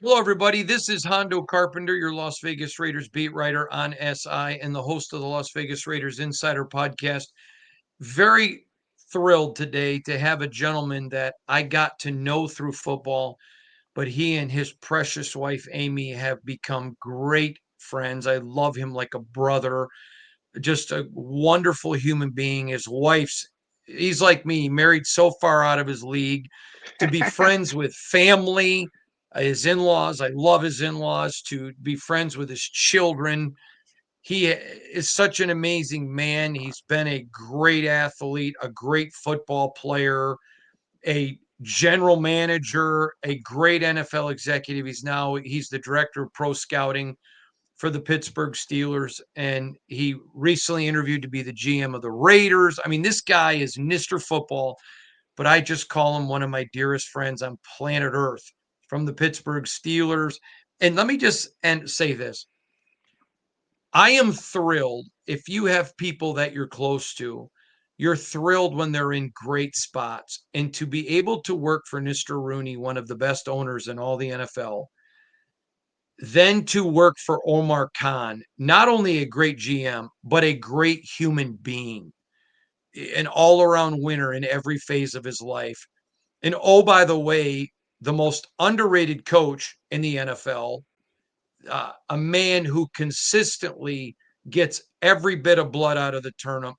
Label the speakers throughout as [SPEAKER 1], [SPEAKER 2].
[SPEAKER 1] Hello, everybody. This is Hondo Carpenter, your Las Vegas Raiders beat writer on SI and the host of the Las Vegas Raiders Insider Podcast. Very thrilled today to have a gentleman that I got to know through football, but he and his precious wife, Amy, have become great friends. I love him like a brother, just a wonderful human being. His wife's, he's like me, married so far out of his league to be friends with family, his in laws. I love his in laws, to be friends with his children. He is such an amazing man. He's been a great athlete, a great football player, a general manager, a great NFL executive. He's the director of pro scouting for the Pittsburgh Steelers, and he recently interviewed to be the GM of the Raiders. I mean, this guy is Mr. Football, but I just call him one of my dearest friends on planet Earth from the Pittsburgh Steelers. And let me just say this. I am thrilled if you have people that you're close to, you're thrilled when they're in great spots. And to be able to work for Mr. Rooney, one of the best owners in all the NFL, then to work for Omar Khan, not only a great GM, but a great human being, an all around winner in every phase of his life. And oh, by the way, the most underrated coach in the NFL, a man who consistently gets every bit of blood out of the turnip,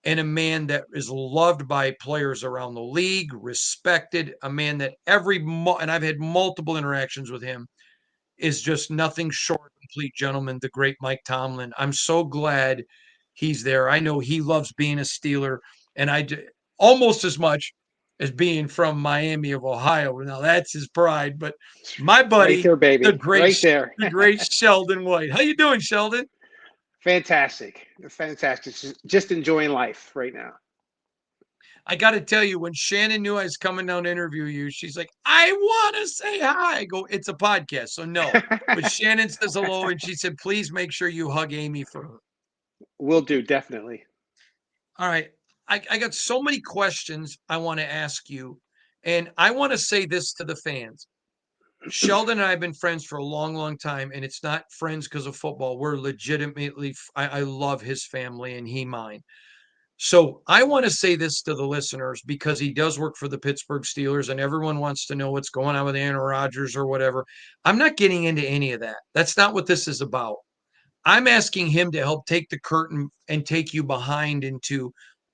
[SPEAKER 1] and a man that is loved by players around the league, respected, a man that and I've had multiple interactions with him, is just nothing short of a complete gentleman, the great Mike Tomlin. I'm so glad he's there. I know he loves being a Steeler, and almost as much as being from Miami of Ohio. Now that's his pride, but my
[SPEAKER 2] Right
[SPEAKER 1] buddy,
[SPEAKER 2] there, baby. Right there.
[SPEAKER 1] the great Sheldon White. How you doing, Sheldon?
[SPEAKER 2] Fantastic. Fantastic. Just enjoying life right now.
[SPEAKER 1] I got to tell you, when Shannon knew I was coming down to interview you, she's like, I want to say hi. I go, it's a podcast. So no. But Shannon says hello, and she said, please make sure you hug Amy for her.
[SPEAKER 2] Will do, definitely.
[SPEAKER 1] All right. I got so many questions I want to ask you. And I want to say this to the fans. Sheldon and I have been friends for a long, long time, and it's not friends because of football. We're legitimately, I love his family and he mine. So I want to say this to the listeners because he does work for the Pittsburgh Steelers and everyone wants to know what's going on with Aaron Rodgers or whatever. I'm not getting into any of that. That's not what this is about. I'm asking him to help take the curtain and take you behind into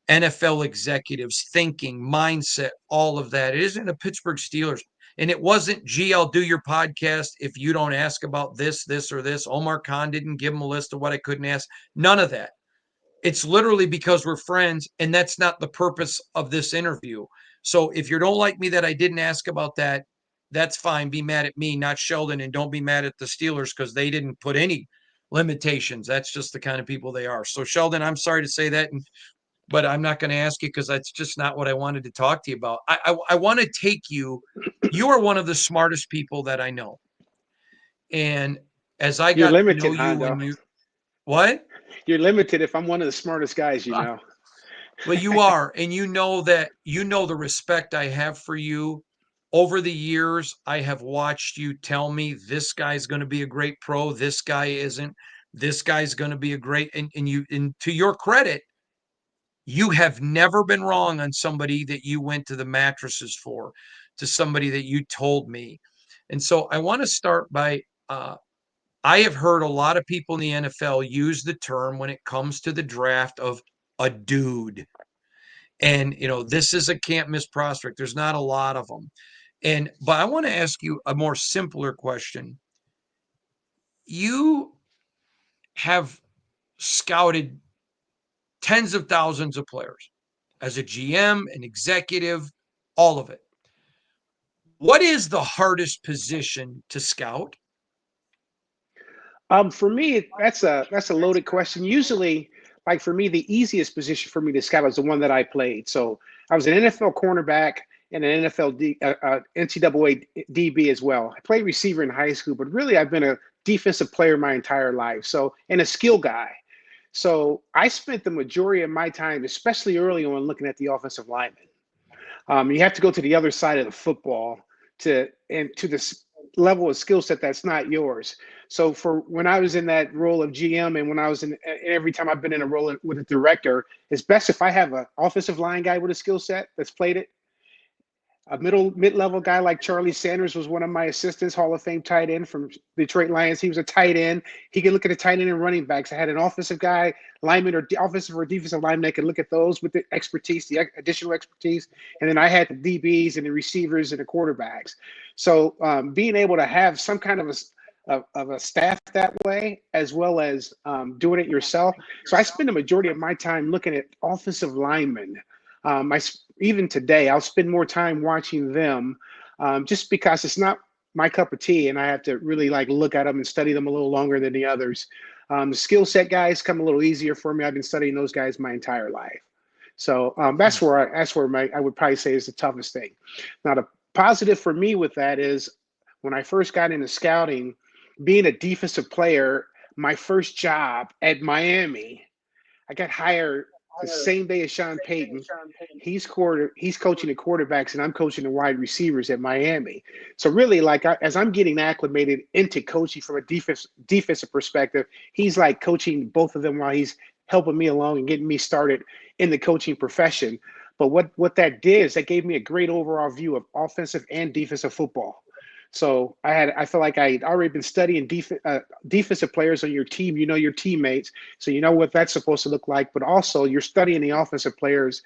[SPEAKER 1] NFL executives, thinking, mindset, all of that. It isn't a Pittsburgh Steelers. And it wasn't, gee, I'll do your podcast if you don't ask about this, this, or this. Omar Khan didn't give him a list of what I couldn't ask. None of that. It's literally because we're friends, and that's not the purpose of this interview. So if you don't like me that I didn't ask about that, that's fine. Be mad at me, not Sheldon, and don't be mad at the Steelers because they didn't put any limitations. That's just the kind of people they are. So Sheldon, I'm sorry to say that, but I'm not going to ask you because that's just not what I wanted to talk to you about. I want to take you. You are one of the smartest people that I know, and as I
[SPEAKER 2] You're
[SPEAKER 1] got to know
[SPEAKER 2] limited,
[SPEAKER 1] you,
[SPEAKER 2] Hondo.
[SPEAKER 1] and you what?
[SPEAKER 2] You're limited if I'm one of the smartest guys you know.
[SPEAKER 1] Well, you are, and you know the respect I have for you. Over the years, I have watched you tell me this guy's going to be a great pro, this guy isn't, this guy's going to be a great, and to your credit, you have never been wrong on somebody that you went to the mattresses for, to somebody that you told me. And so I want to start by I have heard a lot of people in the NFL use the term when it comes to the draft of a dude. And, this is a can't miss prospect. There's not a lot of them. But I want to ask you a more simpler question. You have scouted tens of thousands of players as a GM, an executive, all of it. What is the hardest position to scout?
[SPEAKER 2] For me, that's a loaded question. Usually, like for me, the easiest position for me to scout is the one that I played. So I was an NFL cornerback and an NCAA DB as well. I played receiver in high school, but really I've been a defensive player my entire life. So and a skill guy. So I spent the majority of my time, especially early on, looking at the offensive lineman. You have to go to the other side of the football to and to this level of skill set that's not yours. So for when I was in that role of GM, and when I was in every time I've been in a role with a director, it's best if I have an offensive line guy with a skill set that's played it. A mid-level guy like Charlie Sanders was one of my assistants, Hall of Fame tight end from Detroit Lions. He was a tight end. He could look at the tight end and running backs. I had an offensive guy, lineman or offensive or defensive lineman that could look at those with the expertise, the additional expertise. And then I had the DBs and the receivers and the quarterbacks. So being able to have some kind of a staff that way, as well as doing it yourself. So I spend the majority of my time looking at offensive linemen. I even today I'll spend more time watching them, just because it's not my cup of tea, and I have to really like look at them and study them a little longer than the others. The skill set guys come a little easier for me. I've been studying those guys my entire life. So that's where I would probably say is the toughest thing. Now the positive for me with that is when I first got into scouting, being a defensive player, my first job at Miami, I got hired the same day as Sean Payton. He's coaching the quarterbacks, and I'm coaching the wide receivers at Miami. So really, like as I'm getting acclimated into coaching from a defensive perspective, he's like coaching both of them while he's helping me along and getting me started in the coaching profession. But what that did is that gave me a great overall view of offensive and defensive football. So I feel like I had already been studying defensive players on your team. You know your teammates, so you know what that's supposed to look like. But also you're studying the offensive players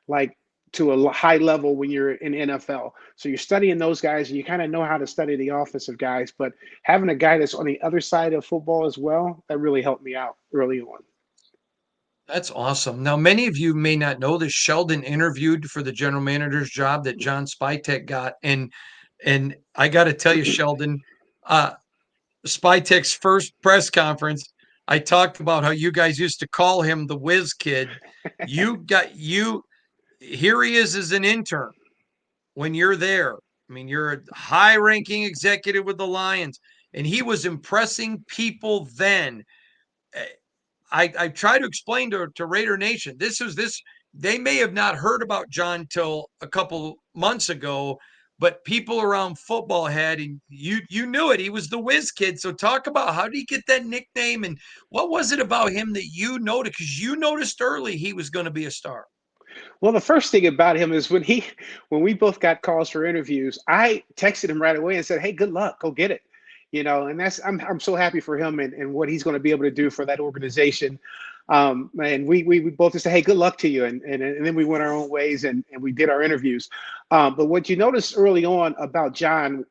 [SPEAKER 2] like to a high level when you're in NFL. So you're studying those guys, and you kind of know how to study the offensive guys. But having a guy that's on the other side of football as well, that really helped me out early on.
[SPEAKER 1] That's awesome. Now, many of you may not know this. Sheldon interviewed for the general manager's job that John Spytek got, and I got to tell you, Sheldon, uh, Spytek's first press conference, I talked about how you guys used to call him the whiz kid. You got you here he is as an intern when you're there. I mean, you're a high ranking executive with the Lions, and he was impressing people then. Eh, I try to explain to Raider Nation, this they may have not heard about John till a couple months ago, but people around football had, and you knew it. He was the whiz kid. So talk about how did he get that nickname, and what was it about him that you noticed? Because you noticed early he was going to be a star.
[SPEAKER 2] Well, the first thing about him is when we both got calls for interviews, I texted him right away and said, "Hey, good luck, go get it." And I'm so happy for him and what he's going to be able to do for that organization. And we both just said, "Hey, good luck to you," and then we went our own ways and we did our interviews. But what you noticed early on about John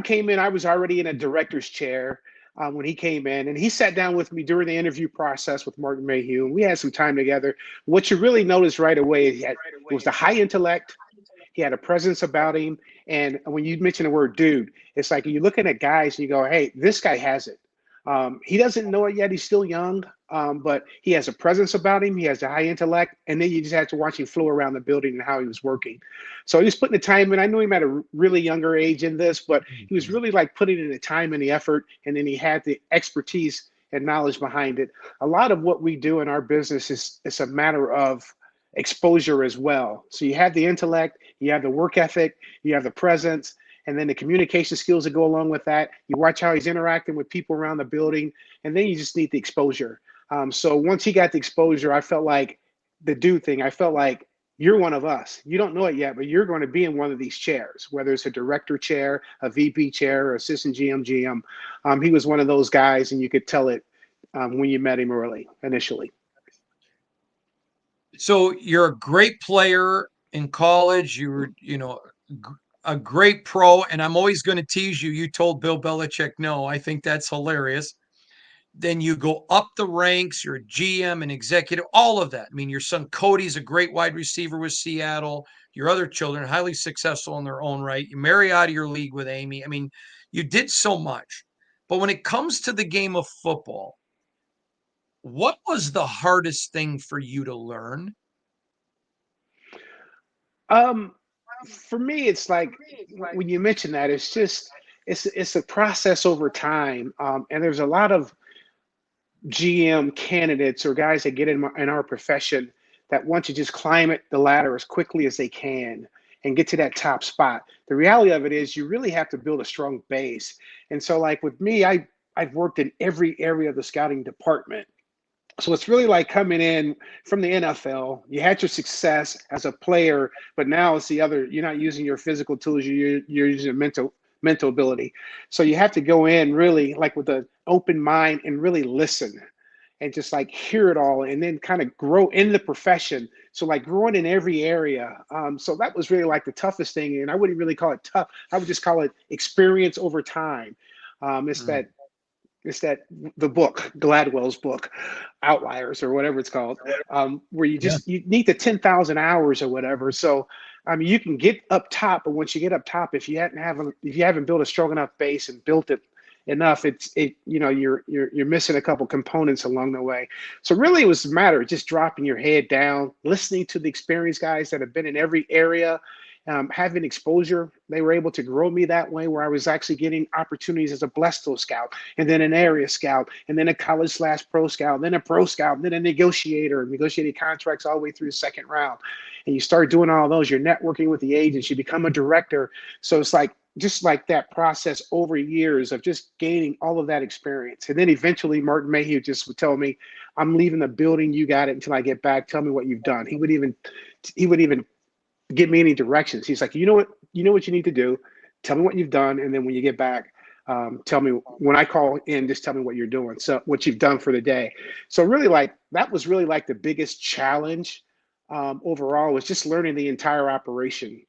[SPEAKER 2] came in. I was already in a director's chair when he came in, and he sat down with me during the interview process with Martin Mayhew, and we had some time together. What you really noticed right away, it was the high intellect. He had a presence about him, and when you mention the word "dude," it's like you're looking at guys and you go, "Hey, this guy has it." He doesn't know it yet. He's still young, but he has a presence about him. He has a high intellect, and then you just had to watch him flow around the building and how he was working. So he was putting the time in. I knew him at a really younger age in this, but he was really like putting in the time and the effort, and then he had the expertise and knowledge behind it. A lot of what we do in our business is a matter of exposure as well. So you have the intellect, you have the work ethic, you have the presence, and then the communication skills that go along with that. You watch how he's interacting with people around the building, and then you just need the exposure. So once he got the exposure, I felt like the dude thing. I felt like you're one of us. You don't know it yet, but you're going to be in one of these chairs, whether it's a director chair, a VP chair, or assistant GM. He was one of those guys, and you could tell it when you met him initially.
[SPEAKER 1] So you're a great player in college. You were, a great pro, and I'm always going to tease you. You told Bill Belichick no. I think that's hilarious. Then you go up the ranks. You're a GM and executive, all of that. I mean, your son Cody's a great wide receiver with Seattle. Your other children, highly successful in their own right. You marry out of your league with Amy. I mean, you did so much. But when it comes to the game of football, what was the hardest thing for you to learn?
[SPEAKER 2] Um, for me, it's like when you mention that, it's just it's a process over time, and there's a lot of GM candidates or guys that get in our profession that want to just climb it the ladder as quickly as they can. and get to that top spot. The reality of it is you really have to build a strong base. And so like with me, I've worked in every area of the scouting department. So it's really like coming in from the NFL. You had your success as a player, but now it's the other. You're not using your physical tools. You're using mental ability. So you have to go in really like with an open mind and really listen and just like hear it all and then kind of grow in the profession. So like growing in every area. So that was really like the toughest thing. And I wouldn't really call it tough. I would just call it experience over time. It's
[SPEAKER 1] Mm.
[SPEAKER 2] that it's that the book, Gladwell's book, Outliers or whatever it's called, where
[SPEAKER 1] Yeah.
[SPEAKER 2] you need the 10,000 hours or whatever. So I mean, you can get up top, but once you get up top, if you haven't built a strong enough base and built it enough, you're missing a couple components along the way. So really, it was a matter of just dropping your head down, listening to the experienced guys that have been in every area, having exposure. They were able to grow me that way, where I was actually getting opportunities as a Blesto scout, and then an area scout, and then a college/pro scout, then a pro scout, then a negotiator, negotiated contracts all the way through the second round. And you start doing all those, you're networking with the agents, you become a director. So it's like just like that process over years of just gaining all of that experience. And then eventually Martin Mayhew just would tell me, I'm leaving the building, you got it until I get back. Tell me what you've done. He would even give me any directions. He's like, you know what you need to do. Tell me what you've done, and then when you get back, tell me when I call in. Just tell me what you're doing. So what you've done for the day. So really, like that was really like the biggest challenge overall was just learning the entire operation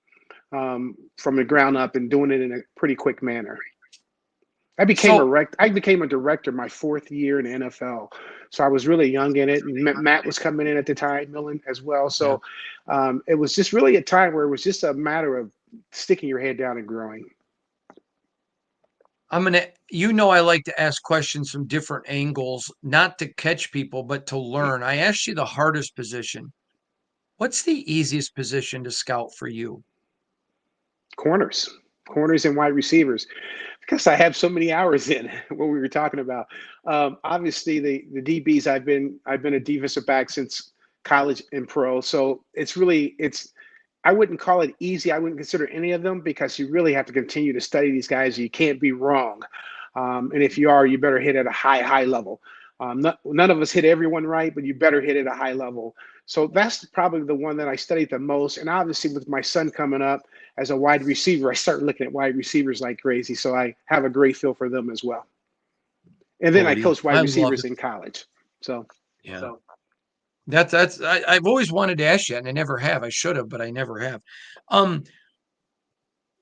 [SPEAKER 2] from the ground up and doing it in a pretty quick manner.
[SPEAKER 1] So
[SPEAKER 2] I became a director my fourth year in the NFL. So I was really young in it. And Matt was coming in at the time, Millen as well.
[SPEAKER 1] yeah,
[SPEAKER 2] So it was just really a time where it was just a matter of sticking your head down and growing.
[SPEAKER 1] I like to ask questions from different angles, not to catch people, but to learn. I asked you the hardest position. What's the easiest position to scout for you?
[SPEAKER 2] Corners, corners and wide receivers, because I have so many hours in what we were talking about. Obviously, the DBs I've been a defensive back since college and pro, so it's I wouldn't call it easy. I wouldn't consider any of them because you really have to continue to study these guys. You can't be wrong. And if you are, you better hit at a high level. None of us hit everyone right, but you better hit at a high level. So that's probably the one that I studied the most. And obviously, with my son coming up as a wide receiver, I start looking at wide receivers like crazy. So I have a great feel for them as well. And then I
[SPEAKER 1] Cody,
[SPEAKER 2] coach wide
[SPEAKER 1] I love
[SPEAKER 2] receivers
[SPEAKER 1] it.
[SPEAKER 2] in college. So
[SPEAKER 1] Yeah. I've always wanted to ask you, and I never have. I should have, but I never have. Um,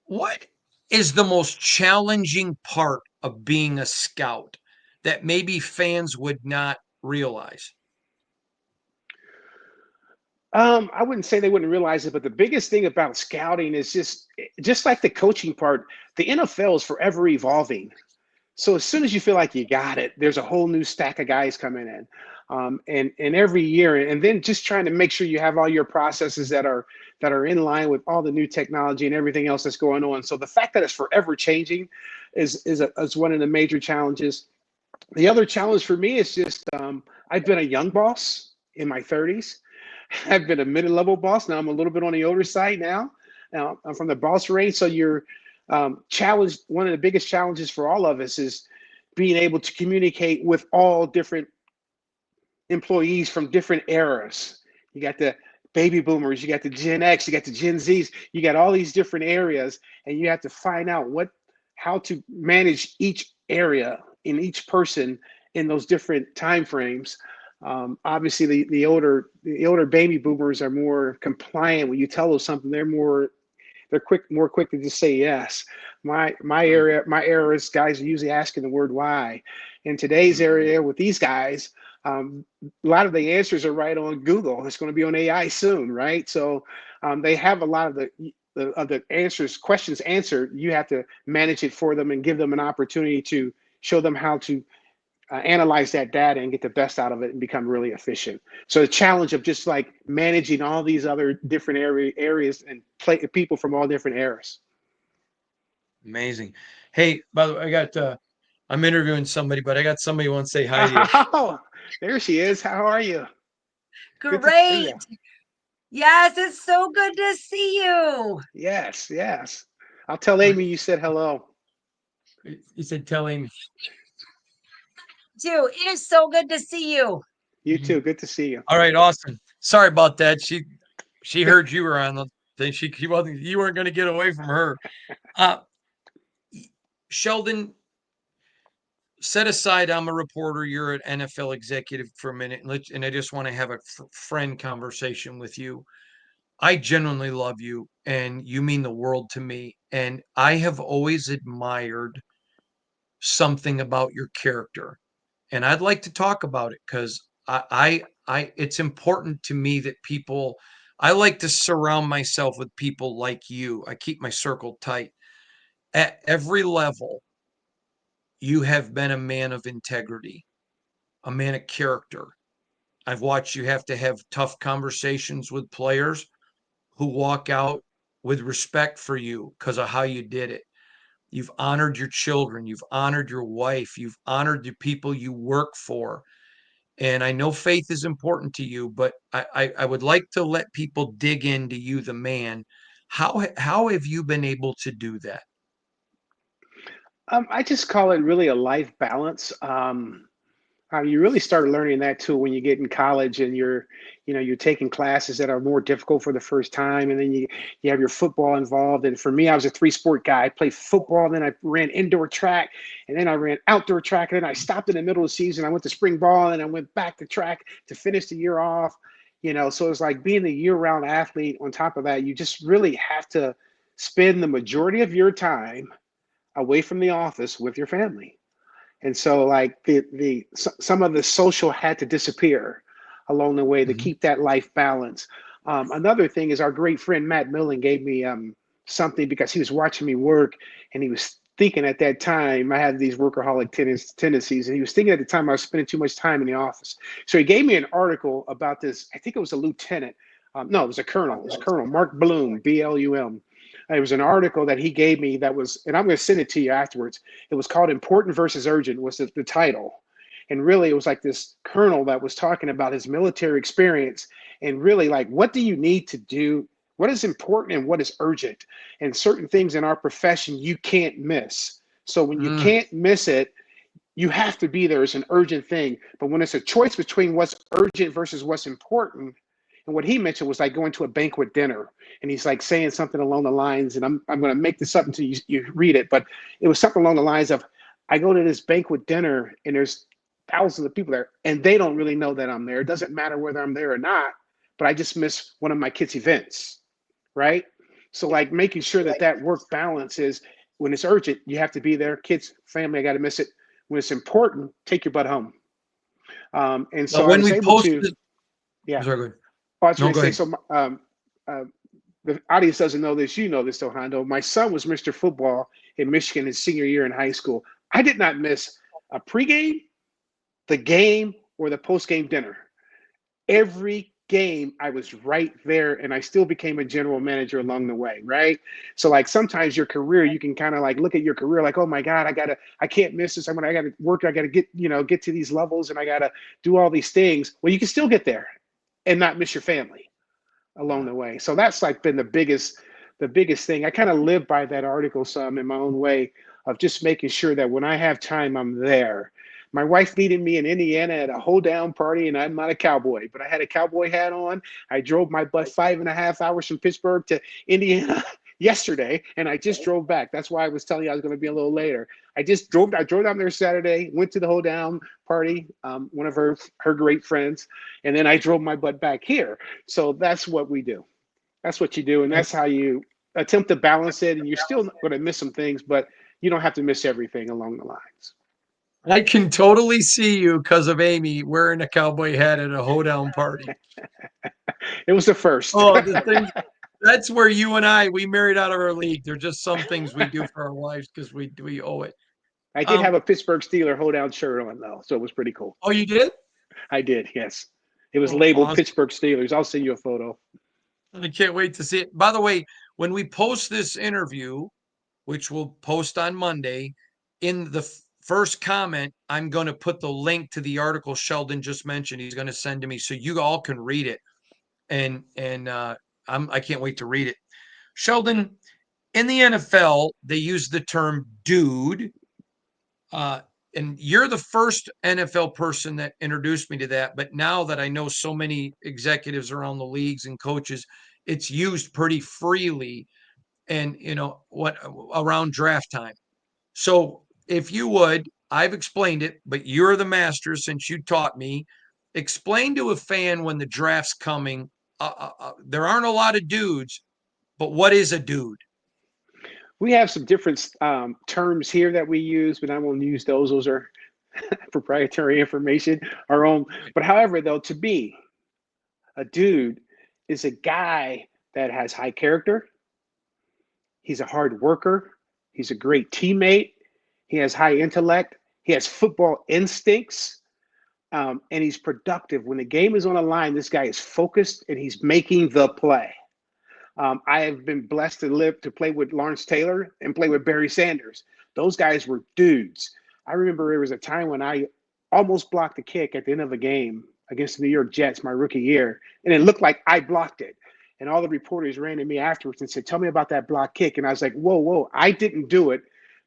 [SPEAKER 1] what is the most challenging part of being a scout that maybe fans would not realize?
[SPEAKER 2] I wouldn't say they wouldn't realize it, but the biggest thing about scouting is just like the coaching part, the NFL is forever evolving. So as soon as you feel like you got it, there's a whole new stack of guys coming in, and every year, and then just trying to make sure you have all your processes that are in line with all the new technology and everything else that's going on. So the fact that it's forever changing is one of the major challenges. The other challenge for me is just I've been a young boss in my 30s. I've been a mid-level boss. Now I'm a little bit on the older side now. Now I'm from the boss range. So you're challenged. One of the biggest challenges for all of us is being able to communicate with all different employees from different eras. You got the baby boomers, you got the Gen X, you got the Gen Zs, you got all these different areas, and you have to find out how to manage each area in each person in those different time frames. Obviously, the older baby boomers are more compliant. When you tell them something, they're more quick to just say yes. My era's guys are usually asking the word why. In today's area with these guys, a lot of the answers are right on Google. It's going to be on AI soon, right? So they have a lot of the answers, questions answered. You have to manage it for them and give them an opportunity to show them how to analyze that data and get the best out of it and become really efficient. So the challenge of just like managing all these other different areas and people from all different eras.
[SPEAKER 1] Amazing. Hey, by the way, I'm interviewing somebody, but I got somebody who wants to say hi to you.
[SPEAKER 2] Oh, there she is. How are you? Good to see
[SPEAKER 3] Great.
[SPEAKER 2] you.
[SPEAKER 3] Yes, it's so good to see you.
[SPEAKER 2] Yes, yes. I'll tell
[SPEAKER 1] All right.
[SPEAKER 2] Amy you said hello.
[SPEAKER 1] You said tell Amy.
[SPEAKER 3] Too. It is so good to see you.
[SPEAKER 2] You too. Good to see you.
[SPEAKER 1] All right, awesome. Sorry about that. She heard you were on the thing. She wasn't. You weren't going to get away from her. Uh, Sheldon, set aside. I'm a reporter. You're an NFL executive for a minute, and I just want to have a friend conversation with you. I genuinely love you, and you mean the world to me. And I have always admired something about your character, and I'd like to talk about it because it's important to me that people. I like to surround myself with people like you. I keep my circle tight. At every level, you have been a man of integrity, a man of character. I've watched you have to have tough conversations with players who walk out with respect for you because of how you did it. You've honored your children, you've honored your wife, you've honored the people you work for. And I know faith is important to you, but I would like to let people dig into you, the man. How have you been able to do that?
[SPEAKER 2] I just call it really a life balance. You really start learning that too when you get in college and you're taking classes that are more difficult for the first time, and then you have your football involved. And for me, I was a three-sport guy. I played football, then I ran indoor track, and then I ran outdoor track, and then I stopped in the middle of the season. I went to spring ball, and I went back to track to finish the year off. So it's like being a year-round athlete. On top of that, you just really have to spend the majority of your time away from the office with your family. And so like some of the social had to disappear along the way to
[SPEAKER 1] Mhm.
[SPEAKER 2] keep that life balance. Another thing is our great friend Matt Millen gave me something because he was watching me work, and he was thinking at that time I had these workaholic tendencies, and he was thinking at the time I was spending too much time in the office. So he gave me an article about this. I think it was a lieutenant. No, it was a colonel. It was Colonel Mark Bloom, BLUM. It was an article that he gave me that was, and I'm going to send it to you afterwards. It was called "Important versus Urgent" was the title. And really, it was like this colonel that was talking about his military experience, and really like, what do you need to do? What is important and what is urgent? And certain things in our profession you can't miss. So when you
[SPEAKER 1] Mm,
[SPEAKER 2] can't miss it, you have to be there. It's an urgent thing. But when it's a choice between what's urgent versus what's important, and what he mentioned was like going to a banquet dinner, and he's like saying something along the lines, and I'm going to make this up until you read it, but it was something along the lines of, I go to this banquet dinner and there's thousands of people there, and they don't really know that I'm there. It doesn't matter whether I'm there or not, but I just miss one of my kids' events, right? So like making sure that that work balance is, when it's urgent, you have to be there. Kids, family, I got to miss it. When it's important, take your butt home. And
[SPEAKER 1] Now,
[SPEAKER 2] so I
[SPEAKER 1] when
[SPEAKER 2] was
[SPEAKER 1] we
[SPEAKER 2] able to,
[SPEAKER 1] posted,
[SPEAKER 2] yeah.
[SPEAKER 1] sorry, go ahead.
[SPEAKER 2] Oh, I was
[SPEAKER 1] No,
[SPEAKER 2] going to
[SPEAKER 1] go
[SPEAKER 2] say,
[SPEAKER 1] ahead.
[SPEAKER 2] so uh, the audience doesn't know this. You know this, though, Hondo. My son was Mr. Football in Michigan his senior year in high school. I did not miss a pregame, the game, or the postgame dinner. Every game I was right there, and I still became a general manager along the way, right? So like sometimes your career, you can kind of like look at your career like, oh my God, I can't miss this. I gotta work, I gotta get to these levels, and I gotta do all these things. Well, you can still get there and not miss your family along the way. So that's like been the biggest thing. I kind of live by that article some in my own way of just making sure that when I have time, I'm there. My wife needed me in Indiana at a hold down party, and I'm not a cowboy, but I had a cowboy hat on. I drove my butt 5.5 hours from Pittsburgh to Indiana yesterday, and I just drove back. That's why I was telling you I was going to be a little later. I drove down there Saturday, went to the hold down party, one of her great friends, and then I drove my butt back here. So that's what we do. That's what you do, and that's how you attempt to balance it. And you're still going to miss some things, but you don't have to miss everything along the lines.
[SPEAKER 1] I can totally see you because of Amy wearing a cowboy hat at a hoedown party.
[SPEAKER 2] It was the first.
[SPEAKER 1] Oh, the things that's where you and we married out of our league. There's just some things we do for our wives because we owe it.
[SPEAKER 2] I did have
[SPEAKER 1] Um,
[SPEAKER 2] a Pittsburgh Steeler hold down shirt on though, so it was pretty cool.
[SPEAKER 1] oh, you did?
[SPEAKER 2] I did, yes. It was
[SPEAKER 1] Oh,
[SPEAKER 2] labeled
[SPEAKER 1] awesome.
[SPEAKER 2] Pittsburgh Steelers. I'll send you a photo.
[SPEAKER 1] I can't wait to see it. By the way, when we post this interview, which we'll post on Monday, in the first comment, I'm going to put the link to the article Sheldon just mentioned. He's going to send to me so you all can read it. and I can't wait to read it. Sheldon, in the NFL, they use the term dude. Uh, and you're the first NFL person that introduced me to that. But now that I know so many executives around the leagues and coaches, it's used pretty freely. And what around draft time. So if you would, I've explained it, but you're the master since you taught me. Explain to a fan when the draft's coming. There aren't a lot of dudes, but what is a dude?
[SPEAKER 2] We have some different terms here that we use, but I won't use those. Those are proprietary information, our own. But however, though, to be a dude is a guy that has high character. He's a hard worker. He's a great teammate. He has high intellect. He has football instincts. And he's productive. When the game is on the line, this guy is focused and he's making the play. I have been blessed to play with Lawrence Taylor and play with Barry Sanders. Those guys were dudes. I remember there was a time when I almost blocked a kick at the end of a game against the New York Jets my rookie year, and it looked like I blocked it. And all the reporters ran to me afterwards and said, "Tell me about that block kick." And I was like, whoa, I didn't do it.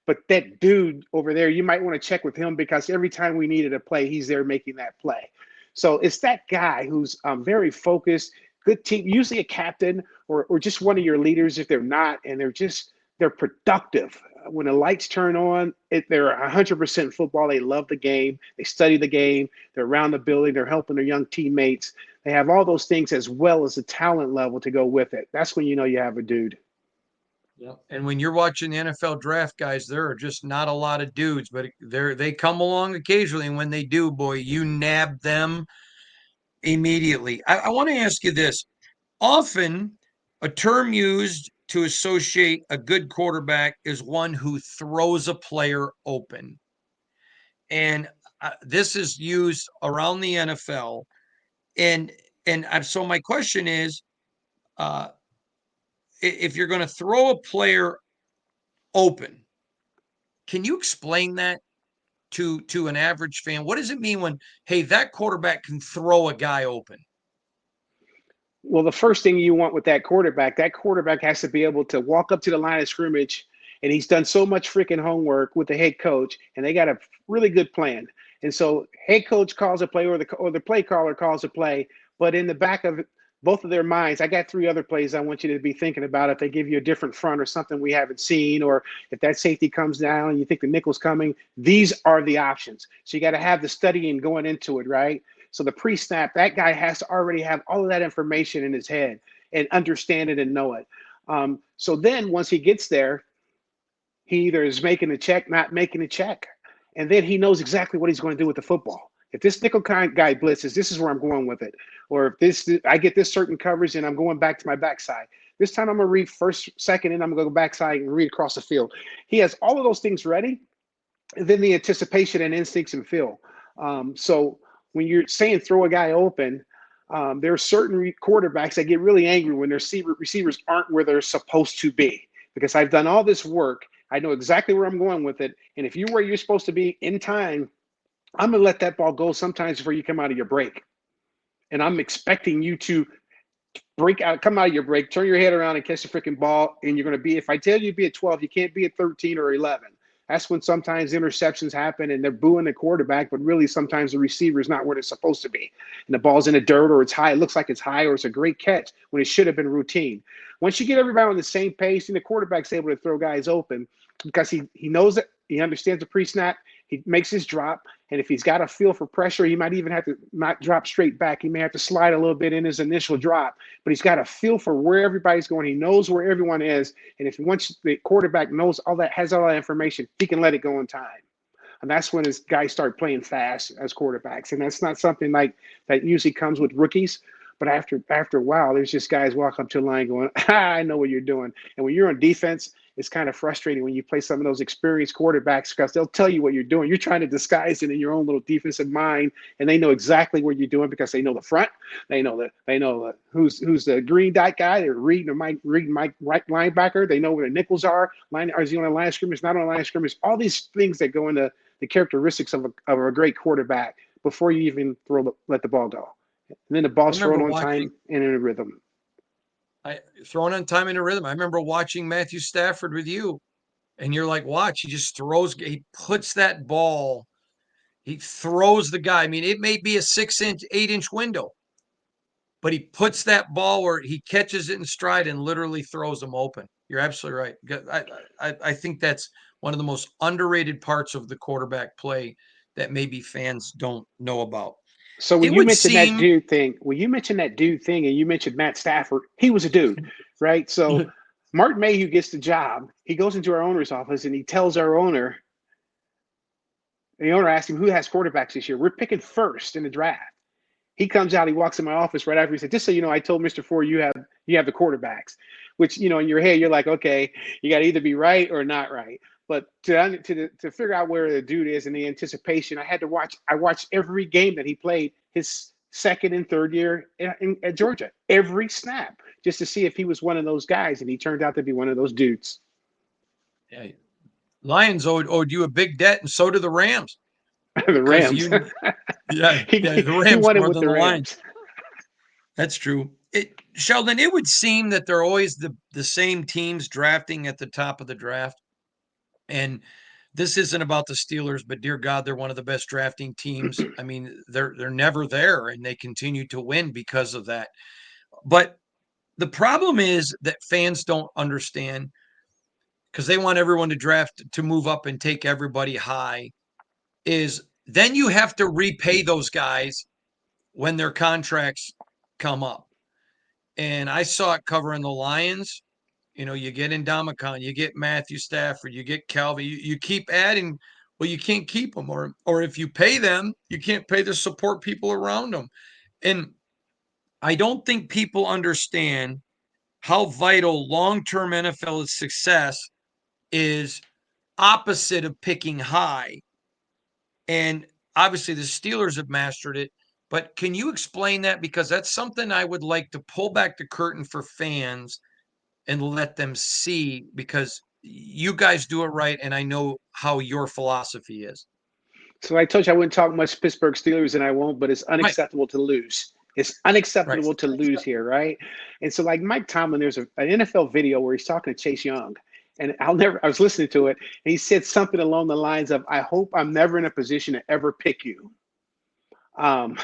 [SPEAKER 2] But that dude over there, you might want to check with him because every time we needed a play, he's there making that play. So it's that guy who's very focused, good team, usually a captain or just one of your leaders if they're not, and they're productive. When the lights turn on, they're 100% football. They love the game. They study the game. They're around the building. They're helping their young teammates. They have all those things as well as the talent level to go with it. That's when you know you have a dude.
[SPEAKER 1] Yeah. And when you're watching the NFL draft, guys, there are just not a lot of dudes, but they come along occasionally. And when they do, boy, you nab them immediately. I want to ask you this. Often, a term used to associate a good quarterback is one who throws a player open. And this is used around the NFL. And so my question is, uh, if you're going to throw a player open, can you explain that to an average fan? What does it mean when, hey, that quarterback can throw a guy open?
[SPEAKER 2] Well, the first thing you want with that quarterback has to be able to walk up to the line of scrimmage, and he's done so much freaking homework with the head coach, and they got a really good plan. And so, head coach calls a play, or the play caller calls a play, but in the back of both of their minds, I got three other plays I want you to be thinking about. If they give you a different front or something we haven't seen, or if that safety comes down and you think the nickel's coming, these are the options. So you got to have the studying going into it, right? So the pre-snap, that guy has to already have all of that information in his head and understand it and know it. So then once he gets there, he either is making a check, not making a check, and then he knows exactly what he's going to do with the football. If this nickel guy blitzes, this is where I'm going with it. Or if I get this certain coverage and I'm going back to my backside. This time I'm going to read first, second, and I'm going to go backside and read across the field. He has all of those things ready, and then the anticipation and instincts and feel. So when you're saying throw a guy open, there are certain quarterbacks that get really angry when their receivers aren't where they're supposed to be. Because I've done all this work, I know exactly where I'm going with it, and if you're where you're supposed to be in time, I'm gonna let that ball go sometimes before you come out of your break, and I'm expecting you to come out of your break, turn your head around and catch the freaking ball, and you're gonna be. If I tell you to be at 12, you can't be at 13 or 11. That's when sometimes interceptions happen and they're booing the quarterback, but really sometimes the receiver is not where they're supposed to be. And the ball's in the dirt or it's high. It looks like it's high or it's a great catch when it should have been routine. Once you get everybody on the same pace, and the quarterback's able to throw guys open because he knows it, he understands the pre-snap, he makes his drop, and if he's got a feel for pressure, he might even have to not drop straight back. He may have to slide a little bit in his initial drop, but he's got a feel for where everybody's going. He knows where everyone is, and if once the quarterback knows has all that information, he can let it go in time. And that's when his guys start playing fast as quarterbacks, and that's not something like that usually comes with rookies. But after a while, there's just guys walk up to the line going, I know what you're doing. And when you're on defense, it's kind of frustrating when you play some of those experienced quarterbacks because they'll tell you what you're doing. You're trying to disguise it in your own little defensive mind, and they know exactly what you're doing because they know the front. They know who's the green dot guy. They're reading my right linebacker. They know where the nickels are. Is he on the line of scrimmage? Not on the line of scrimmage. All these things that go into the characteristics of a great quarterback before you even let the ball go. and then the
[SPEAKER 1] I
[SPEAKER 2] ball's thrown
[SPEAKER 1] remember
[SPEAKER 2] on
[SPEAKER 1] watching
[SPEAKER 2] time and in a rhythm.
[SPEAKER 1] throwing on time in a rhythm. I remember watching Matthew Stafford with you, and you're like, watch, he just throws, he puts that ball, he throws the guy. I mean, it may be a 6-inch, 8-inch window, but he puts that ball where he catches it in stride and literally throws them open. You're absolutely right. I think that's one of the most underrated parts of the quarterback play that maybe fans don't know about.
[SPEAKER 2] So when
[SPEAKER 1] It
[SPEAKER 2] you
[SPEAKER 1] would
[SPEAKER 2] mentioned that
[SPEAKER 1] seem
[SPEAKER 2] dude thing, and you mentioned Matt Stafford, he was a dude, right? So Mark Mayhew gets the job. He goes into our owner's office and he tells our owner, the owner asks him who has quarterbacks this year. We're picking first in the draft. He comes out, he walks in my office right after he said, just so you know, I told Mr. Ford you have the quarterbacks, which, you know, in your head, you're like, okay, you got to either be right or not right. But to figure out where the dude is in the anticipation, I watched every game that he played his second and third year at Georgia, every snap, just to see if he was one of those guys. And he turned out to be one of those dudes.
[SPEAKER 1] yeah, Lions owed you a big debt, and so do the Rams,
[SPEAKER 2] The
[SPEAKER 1] because
[SPEAKER 2] Rams.
[SPEAKER 1] the
[SPEAKER 2] He
[SPEAKER 1] Rams
[SPEAKER 2] won it
[SPEAKER 1] more
[SPEAKER 2] with
[SPEAKER 1] than
[SPEAKER 2] the
[SPEAKER 1] the Lions.
[SPEAKER 2] Rams.
[SPEAKER 1] That's true. Sheldon, it would seem that they're always the same teams drafting at the top of the draft. And this isn't about the Steelers, but dear God, they're one of the best drafting teams. I mean, they're never there, and they continue to win because of that. But the problem is that fans don't understand, because they want everyone to draft to move up and take everybody high, is then you have to repay those guys when their contracts come up. And I saw it covering the Lions. You know, you get Indomicon, you get Matthew Stafford, you get Calvin. You keep adding. Well, you can't keep them, or if you pay them, you can't pay the support people around them. And I don't think people understand how vital long-term NFL success is, opposite of picking high. And obviously, the Steelers have mastered it. But can you explain that? Because that's something I would like to pull back the curtain for fans and let them see, because you guys do it right. And I know how your philosophy is.
[SPEAKER 2] So I told you I wouldn't talk much Pittsburgh Steelers, and I won't, but it's
[SPEAKER 1] Right,
[SPEAKER 2] unacceptable to lose. It's
[SPEAKER 1] right.
[SPEAKER 2] unacceptable to lose here, right? And so, like Mike Tomlin, there's an NFL video where he's talking to Chase Young, and I was listening to it, and he said something along the lines of, I hope I'm never in a position to ever pick you. Um,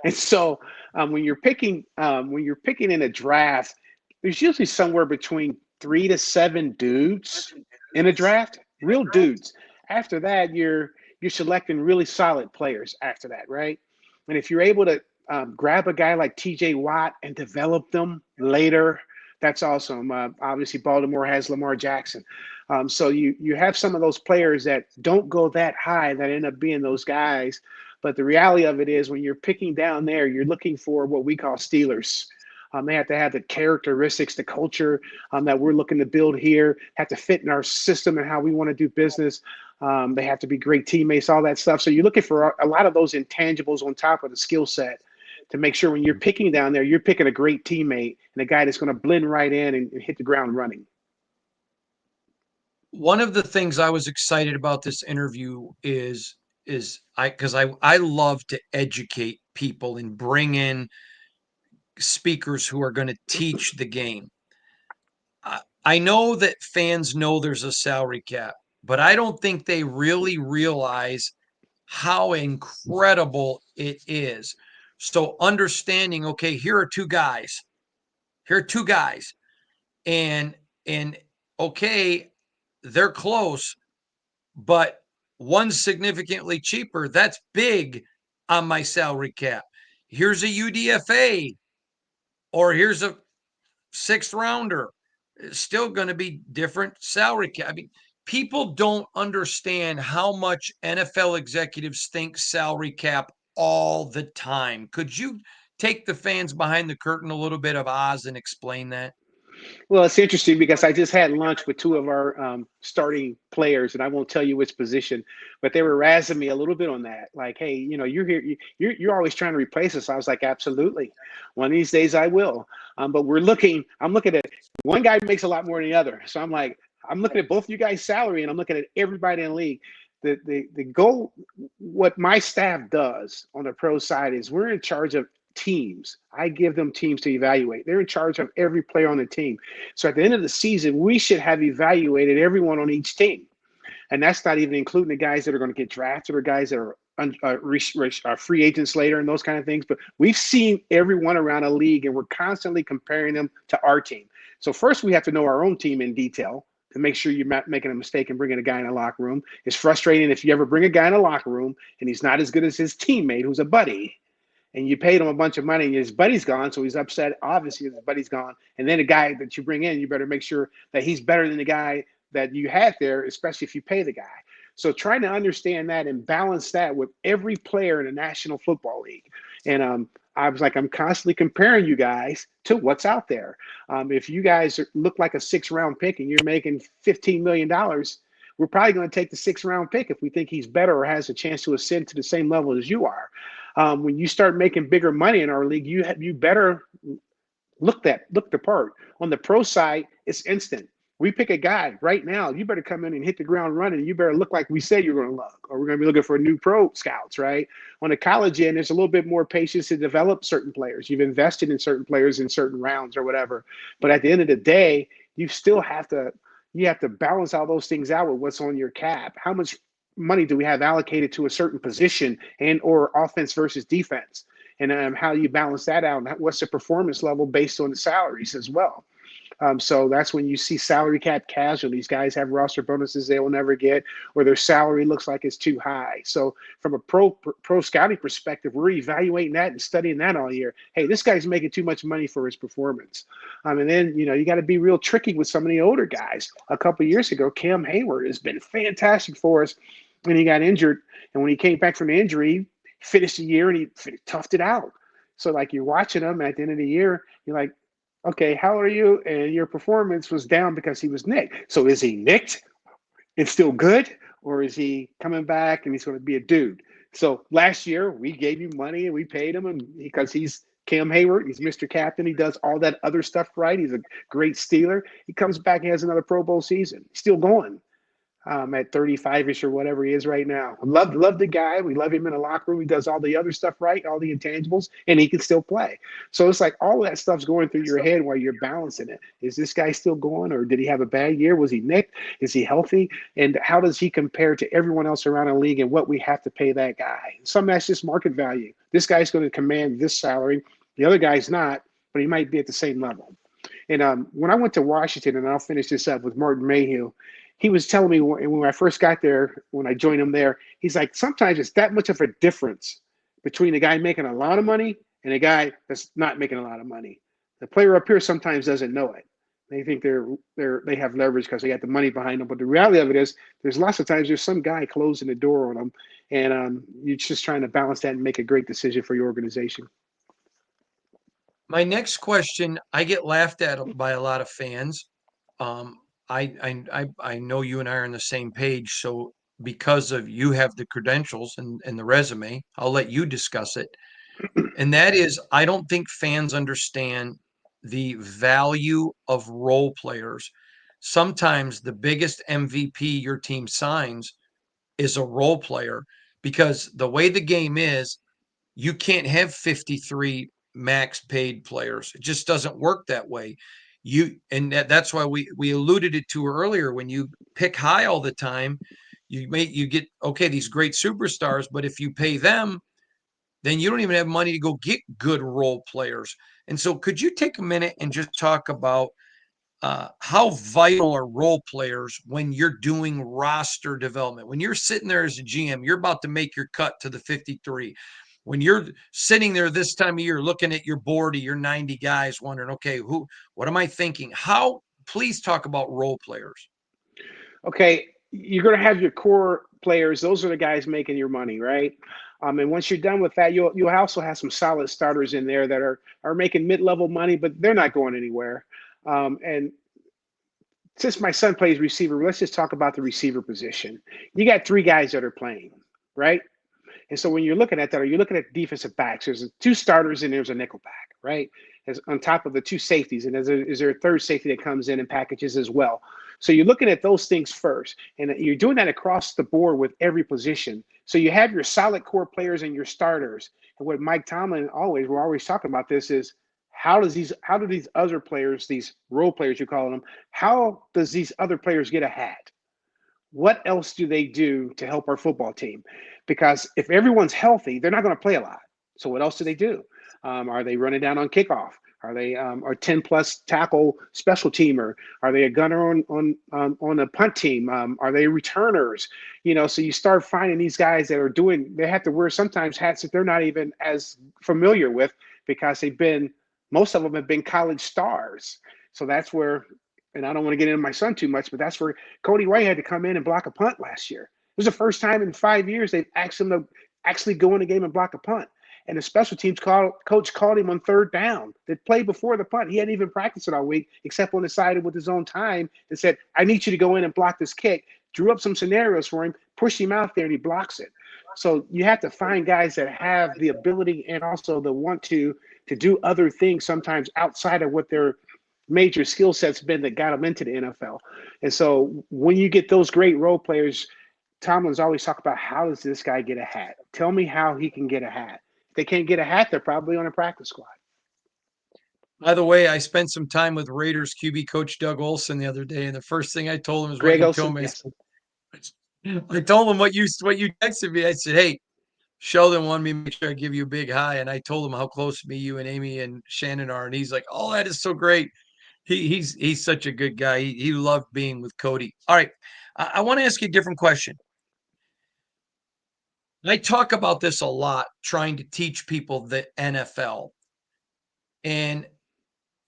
[SPEAKER 2] and so when you're picking in a draft, there's usually somewhere between 3 to 7 dudes in a draft, real dudes. After that, you're selecting really solid players after that, right? And if you're able to grab a guy like T.J. Watt and develop them later, that's awesome. Obviously, Baltimore has Lamar Jackson. So you have some of those players that don't go that high that end up being those guys. But the reality of it is, when you're picking down there, you're looking for what we call Steelers. They have to have the characteristics, the culture that we're looking to build here, have to fit in our system and how we want to do business. They have to be great teammates, all that stuff. So you're looking for a lot of those intangibles on top of the skill set to make sure when you're picking down there, you're picking a great teammate and a guy that's going to blend right in and hit the ground running.
[SPEAKER 1] One of the things I was excited about this interview is I love to educate people and bring in speakers who are going to teach the game. I know that fans know there's a salary cap, but I don't think they really realize how incredible it is. So understanding, okay, here are two guys. Here are two guys. And okay, they're close, but one's significantly cheaper. That's big on my salary cap. Here's a UDFA, or here's a sixth rounder. It's still going to be different salary cap. I mean, people don't understand how much NFL executives think salary cap all the time. Could you take the fans behind the curtain a little bit of Oz and explain that?
[SPEAKER 2] Well, it's interesting because I just had lunch with two of our starting players, and I won't tell you which position, but they were razzing me a little bit on that. Like, hey, you're here, you're always trying to replace us. I was like, absolutely. One of these days I will. But I'm looking at one guy makes a lot more than the other. So I'm looking at both you guys' salary, and I'm looking at everybody in the league. The goal, what my staff does on the pro side is we're in charge of teams. I give them teams to evaluate. They're in charge of every player on the team. So at the end of the season, we should have evaluated everyone on each team. And that's not even including the guys that are going to get drafted or guys that are free agents later and those kind of things. But we've seen everyone around a league, and we're constantly comparing them to our team. So first, we have to know our own team in detail to make sure you're not making a mistake and bringing a guy in a locker room. It's frustrating if you ever bring a guy in a locker room and he's not as good as his teammate who's a buddy, and you paid him a bunch of money and his buddy's gone, so he's upset. Obviously, his buddy's gone. And then the guy that you bring in, you better make sure that he's better than the guy that you had there, especially if you pay the guy. So trying to understand that and balance that with every player in the National Football League. And I was like, I'm constantly comparing you guys to what's out there. If you guys look like a 6th-round pick and you're making $15 million, we're probably going to take the 6th-round pick if we think he's better or has a chance to ascend to the same level as you are. When you start making bigger money in our league, you better look the part. On the pro side, it's instant. We pick a guy right now, you better come in and hit the ground running. You better look like we said you're going to look, or we're going to be looking for new pro scouts, right? On the college end, there's a little bit more patience to develop certain players. You've invested in certain players in certain rounds or whatever. But at the end of the day, you still have to balance all those things out with what's on your cap. How much money do we have allocated to a certain position and or offense versus defense? And how you balance that out, and what's the performance level based on the salaries as well. So that's when you see salary cap casualties. Guys have roster bonuses they will never get, or their salary looks like it's too high. So from a pro scouting perspective, we're evaluating that and studying that all year. Hey, this guy's making too much money for his performance. And then, you got to be real tricky with some of the older guys. A couple of years ago, Cam Hayward has been fantastic for us, and he got injured. And when he came back from the injury, he finished the year and he toughed it out. So like you're watching him at the end of the year, you're like, okay, how are you? And your performance was down because he was nicked. So is he nicked and still good? Or is he coming back and he's going to be a dude? So last year we gave you money and we paid him, and because he's Cam Hayward, he's Mr. Captain. He does all that other stuff right. He's a great Steeler. He comes back and has another Pro Bowl season. He's still going. At 35-ish or whatever he is right now. Love the guy. We love him in the locker room. He does all the other stuff right, all the intangibles, and he can still play. So it's like all of that stuff's going through your head while you're balancing it. Is this guy still going, or did he have a bad year? Was he nicked? Is he healthy? And how does he compare to everyone else around the league and what we have to pay that guy? Some that's just market value. This guy's going to command this salary. The other guy's not, but he might be at the same level. And when I went to Washington, and I'll finish this up with Martin Mayhew, he was telling me when I first got there, when I joined him there, he's like, sometimes it's that much of a difference between a guy making a lot of money and a guy that's not making a lot of money. The player up here sometimes doesn't know it. They think they have leverage because they got the money behind them. But the reality of it is, there's lots of times there's some guy closing the door on them, and you're just trying to balance that and make a great decision for your organization.
[SPEAKER 1] My next question, I get laughed at by a lot of fans. I know you and I are on the same page, so because of you have the credentials and the resume, I'll let you discuss it. And that is, I don't think fans understand the value of role players. Sometimes the biggest MVP your team signs is a role player, because the way the game is, you can't have 53 max paid players. It just doesn't work that way. That's why we alluded it to earlier. When you pick high all the time, you get, okay, these great superstars, but if you pay them, then you don't even have money to go get good role players. And so could you take a minute and just talk about how vital are role players when you're doing roster development? When you're sitting there as a GM, you're about to make your cut to the 53. When you're sitting there this time of year looking at your board of your 90 guys, wondering, okay, what am I thinking? Please talk about role players.
[SPEAKER 2] Okay, you're going to have your core players. Those are the guys making your money, right? And once you're done with that, you'll also have some solid starters in there that are making mid-level money, but they're not going anywhere. And since my son plays receiver, let's just talk about the receiver position. You got 3 guys that are playing, right? And so when you're looking at that, or you're looking at defensive backs, there's 2 starters and there's a nickel back, right? As on top of the 2 safeties, and is there a third safety that comes in and packages as well. So you're looking at those things first, and you're doing that across the board with every position. So you have your solid core players and your starters. And what Mike Tomlin we're always talking about this is how do these other players, these role players you call them, how does these other players get ahead? What else do they do to help our football team? Because if everyone's healthy, they're not going to play a lot. So what else do they do? Are they running down on kickoff? Are they a 10 plus tackle special teamer? Are they a gunner on a punt team? Are they returners? So you start finding these guys that are they have to wear sometimes hats that they're not even as familiar with because most of them have been college stars. So that's where, and I don't want to get into my son too much, but that's where Cody White had to come in and block a punt last year. It was the first time in 5 years they've asked him to actually go in the game and block a punt. And the special teams coach called him on third down. They played before the punt. He hadn't even practiced it all week, except on the side with his own time, and said, I need you to go in and block this kick. Drew up some scenarios for him, pushed him out there, and he blocks it. So you have to find guys that have the ability and also the want to do other things sometimes outside of what their major skill sets been that got them into the NFL. And so when you get those great role players, Tomlin's always talk about, how does this guy get a hat? Tell me how he can get a hat. If they can't get a hat, they're probably on a practice squad.
[SPEAKER 1] By the way, I spent some time with Raiders QB coach Doug Olson the other day, and the first thing I told him is
[SPEAKER 2] Greg
[SPEAKER 1] what you
[SPEAKER 2] Olson,
[SPEAKER 1] told me.
[SPEAKER 2] yes.
[SPEAKER 1] I told him what you texted me. I said, hey, Sheldon wanted me to make sure I give you a big hi. And I told him how close me, you and Amy and Shannon are. And he's like, oh, that is so great. He's such a good guy. He loved being with Cody. All right. I want to ask you a different question. I talk about this a lot, trying to teach people the NFL. And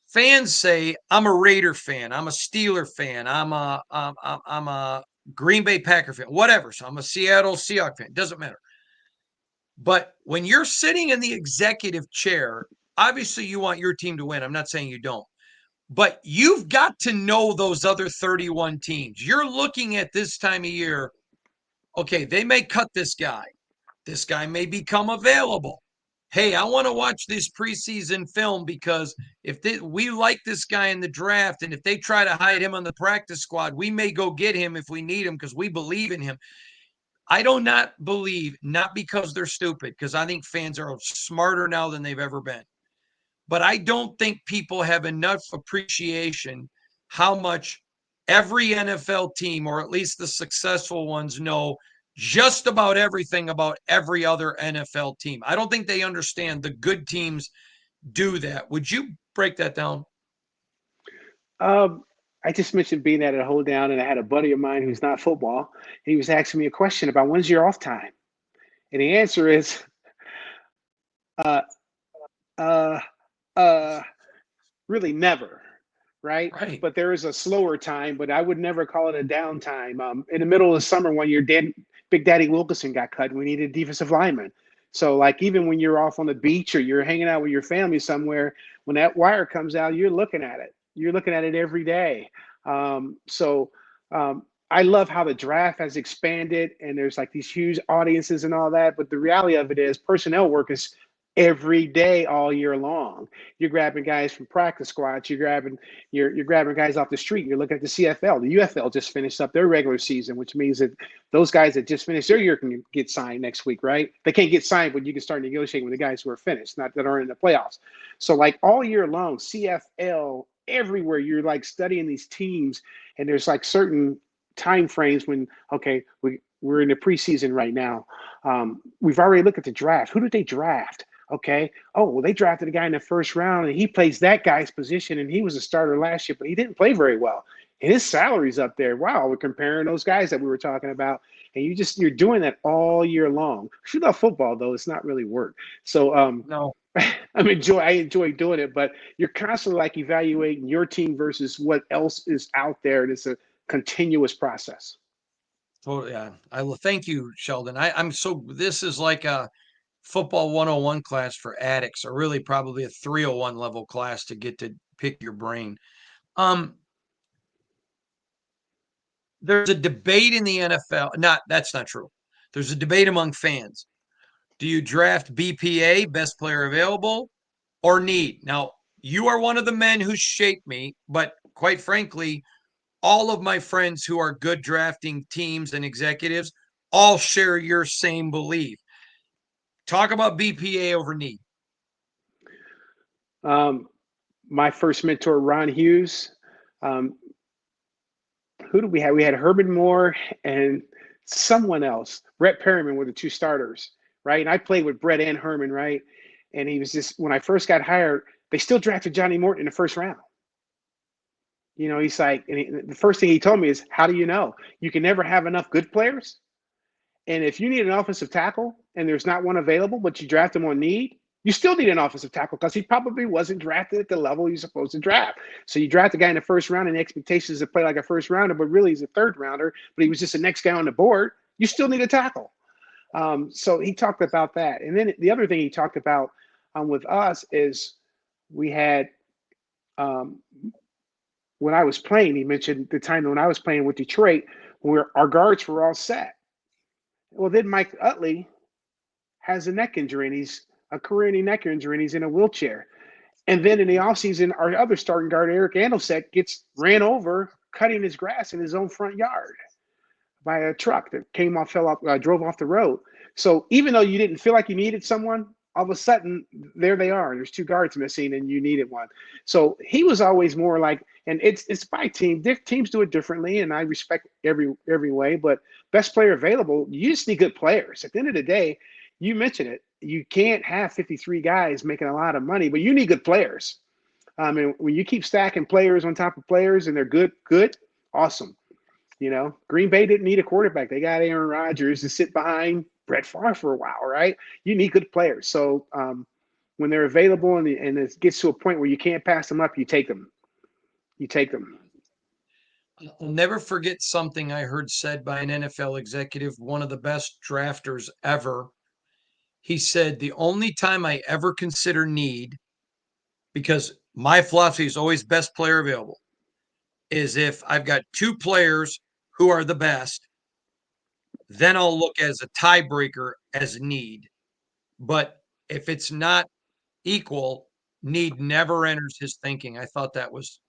[SPEAKER 1] fans say, I'm a Raider fan, I'm a Steeler fan, I'm a Green Bay Packer fan, whatever. So I'm a Seattle Seahawks fan. Doesn't matter. But when you're sitting in the executive chair, obviously you want your team to win. I'm not saying you don't. But you've got to know those other 31 teams. You're looking at this time of year, okay, they may cut this guy. This guy may become available. Hey, I want to watch this preseason film because we like this guy in the draft, and if they try to hide him on the practice squad, we may go get him if we need him because we believe in him. I do not believe, not because they're stupid, because I think fans are smarter now than they've ever been. But I don't think people have enough appreciation how much every NFL team, or at least the successful ones, know just about everything about every other NFL team. I don't think they understand the good teams do that. Would you break that down?
[SPEAKER 2] I just mentioned being at a hold down, and I had a buddy of mine who's not football. He was asking me a question about when's your off time, and the answer is, uh, uh, really never, right?
[SPEAKER 1] Right.
[SPEAKER 2] But there is a slower time, but I would never call it a downtime. In the middle of the summer, when your Big Daddy Wilkerson got cut, we needed a defensive lineman. So, like, even when you're off on the beach or you're hanging out with your family somewhere, when that wire comes out, you're looking at it. You're looking at it every day. I love how the draft has expanded and there's like these huge audiences and all that. But the reality of it is personnel work is every day all year long. You're grabbing guys from practice squads, you're grabbing guys off the street. You're looking at the CFL. The UFL just finished up their regular season, which means that those guys that just finished their year can get signed next week, right? They can't get signed, but you can start negotiating with the guys who are finished, not that are in the playoffs. So like all year long, CFL everywhere, you're like studying these teams, and there's like certain time frames when, okay, we're in the preseason right now. We've already looked at the draft. Who did they draft? Okay. Oh, well, they drafted a guy in the first round, and he plays that guy's position, and he was a starter last year, but he didn't play very well. And his salary's up there. Wow, we're comparing those guys that we were talking about, and you're doing that all year long. If you love football, though, it's not really work. So
[SPEAKER 1] No.
[SPEAKER 2] I enjoy doing it, but you're constantly like evaluating your team versus what else is out there, and it's a continuous process.
[SPEAKER 1] Totally. Yeah. I will thank you, Sheldon. This is like a football 101 class for addicts, or really probably a 301 level class to get to pick your brain. There's a debate in the NFL. That's not true. There's a debate among fans. Do you draft BPA, best player available, or need? Now, you are one of the men who shaped me, but quite frankly, all of my friends who are good drafting teams and executives all share your same belief. Talk about BPA over need.
[SPEAKER 2] Um, my first mentor, Ron Hughes. Um, who did we have? We had Herman Moore and someone else. Brett Perryman were the two starters, right? And I played with Brett and Herman, right? And he was just when I first got hired, they still drafted Johnny Morton in the first round. He's like, the first thing he told me is, "How do you know? You can never have enough good players. And if you need an offensive tackle and there's not one available, but you draft him on need, you still need an offensive tackle because he probably wasn't drafted at the level you're supposed to draft. So you draft a guy in the first round and the expectation is to play like a first rounder, but really he's a third rounder, but he was just the next guy on the board. You still need a tackle." So he talked about that. And then the other thing he talked about with us is we had um, when I was playing, he mentioned the time when I was playing with Detroit, where our guards were all set. Well, then Mike Utley has a neck injury and he's a career-ending neck injury and he's in a wheelchair. And then in the offseason, our other starting guard, Eric Andelsek, gets ran over cutting his grass in his own front yard by a truck that came off, fell off, drove off the road. So even though you didn't feel like you needed someone, all of a sudden there they are. There's two guards missing, and you needed one. So he was always more like, and it's by team. Teams do it differently, and I respect every way. But best player available, you just need good players. At the end of the day, you mentioned it. You can't have 53 guys making a lot of money, but you need good players. And when you keep stacking players on top of players, and they're good, awesome. Green Bay didn't need a quarterback. They got Aaron Rodgers to sit behind Brett Favre for a while, right? You need good players. So when they're available and it gets to a point where you can't pass them up, you take them. You take them.
[SPEAKER 1] I'll never forget something I heard said by an NFL executive, one of the best drafters ever. He said, the only time I ever consider need, because my philosophy is always best player available, is if I've got two players who are the best, then I'll look as a tiebreaker as need. But if it's not equal, need never enters his thinking. I thought that was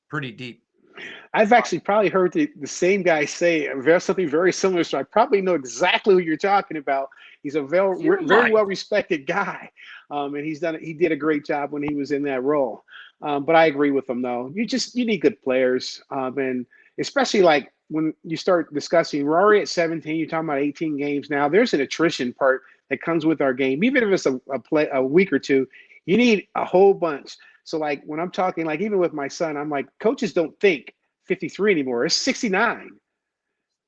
[SPEAKER 1] pretty deep.
[SPEAKER 2] I've actually probably heard the same guy say something very similar, so I probably know exactly who you're talking about. He's a very well respected guy, and he did a great job when he was in that role. But I agree with him though. You need good players, and especially like when you start discussing, we're already at 17. You're talking about 18 games now. There's an attrition part that comes with our game, even if it's a week or two. You need a whole bunch. So like when I'm talking, like even with my son, I'm like, coaches don't think 53 anymore. It's 69.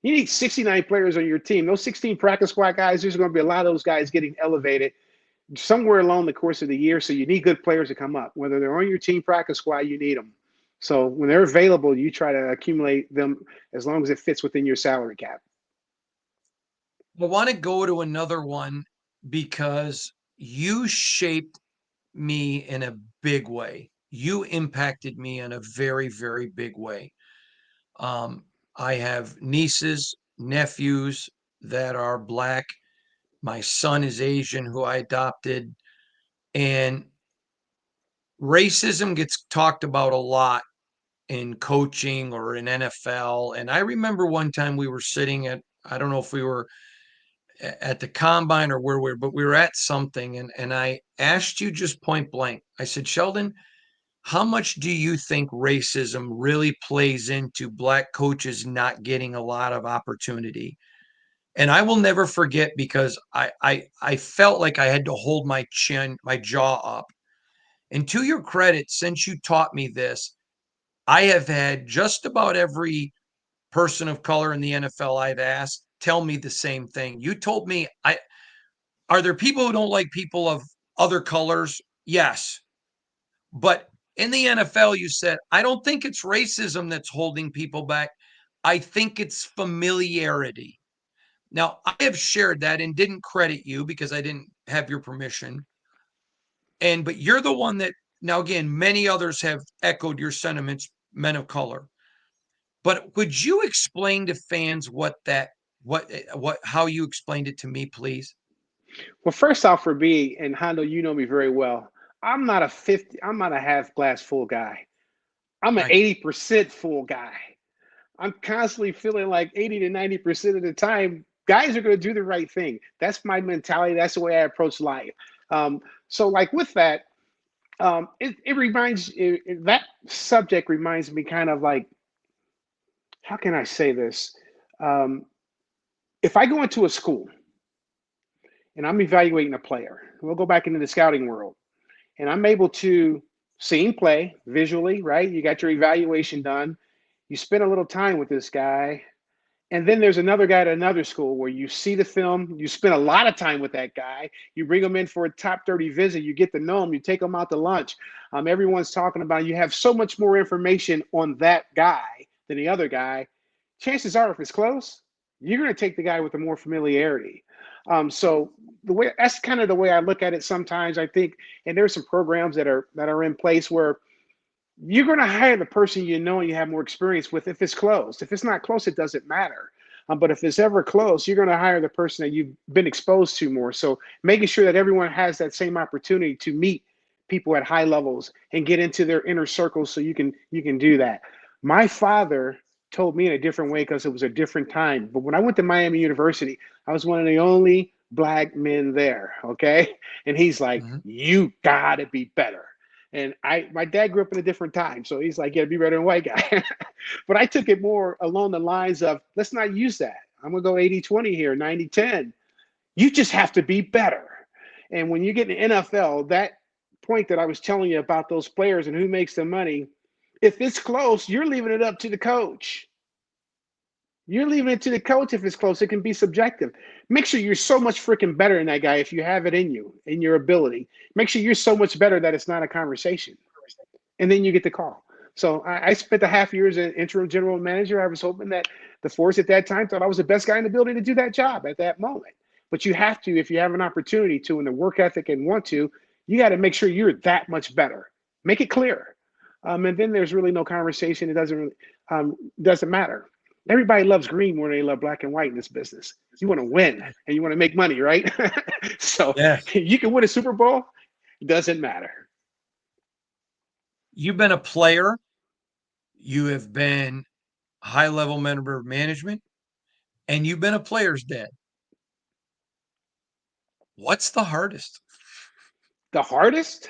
[SPEAKER 2] You need 69 players on your team. Those 16 practice squad guys, there's going to be a lot of those guys getting elevated somewhere along the course of the year. So you need good players to come up. Whether they're on your team practice squad, you need them. So when they're available, you try to accumulate them as long as it fits within your salary cap.
[SPEAKER 1] I want to go to another one because you shaped me in a big way. You impacted me in a very, very big way. Um, I have nieces, nephews that are Black. My son is Asian, who I adopted. And racism gets talked about a lot in coaching or in NFL. And I remember one time we were sitting at, I don't know if we were at the combine or where we were, but we were at something. And I asked you just point blank, I said, Sheldon, how much do you think racism really plays into Black coaches not getting a lot of opportunity? And I will never forget because I felt like I had to hold my jaw up. And to your credit, since you taught me this, I have had just about every person of color in the NFL I've asked tell me the same thing. You told me, are there people who don't like people of other colors? Yes. But in the NFL, you said, I don't think it's racism that's holding people back. I think it's familiarity. Now, I have shared that and didn't credit you because I didn't have your permission. But you're the one that, now again, many others have echoed your sentiments, men of color. But would you explain to fans how you explained it to me, please?
[SPEAKER 2] Well, first off, for me, and Hondo, you know me very well. I'm not a half glass full guy. I'm an
[SPEAKER 1] Right.
[SPEAKER 2] 80% full guy. I'm constantly feeling like 80 to 90% of the time, guys are going to do the right thing. That's my mentality. That's the way I approach life. So, like with that, it reminds that subject reminds me kind of like, how can I say this? Um, if I go into a school and I'm evaluating a player, we'll go back into the scouting world, and I'm able to see him play visually, right? You got your evaluation done. You spend a little time with this guy. And then there's another guy at another school where you see the film, you spend a lot of time with that guy, you bring him in for a top 30 visit, you get to know him, you take him out to lunch. Everyone's talking about, you have so much more information on that guy than the other guy. Chances are, if it's close, you're going to take the guy with the more familiarity. So the way that's kind of the way I look at it sometimes, I think, and there's some programs that are in place where you're going to hire the person you know and you have more experience with if it's close. If it's not close, it doesn't matter. But if it's ever close, you're going to hire the person that you've been exposed to more. So making sure that everyone has that same opportunity to meet people at high levels and get into their inner circles, so you can do that. My father told me in a different way because it was a different time. But when I went to Miami University, I was one of the only black men there. Okay, and he's like,
[SPEAKER 1] Mhm.
[SPEAKER 2] "You gotta be better." And my dad grew up in a different time, so he's like, "Yeah, be better than white guy." But I took it more along the lines of, let's not use that. I'm gonna go 80-20 here, 90-10. You just have to be better. And when you get in the NFL, that point that I was telling you about those players and who makes the money, if it's close, you're leaving it up to the coach. You're leaving it to the coach if it's close. It can be subjective. Make sure you're so much freaking better than that guy if you have it in you, in your ability. Make sure you're so much better that it's not a conversation. And then you get the call. So I spent a half year as an interim general manager. I was hoping that the force at that time thought I was the best guy in the building to do that job at that moment. But you have to, if you have an opportunity to, and the work ethic and want to, you got to make sure you're that much better. Make it clear. And then there's really no conversation. It doesn't matter. Everybody loves green more than they love black and white in this business. You want to win and you want to make money, right? So
[SPEAKER 1] Yeah.
[SPEAKER 2] you can win a Super Bowl. Doesn't matter.
[SPEAKER 1] You've been a player. You have been a high level member of management, and you've been a player's dad. What's the hardest?
[SPEAKER 2] The hardest?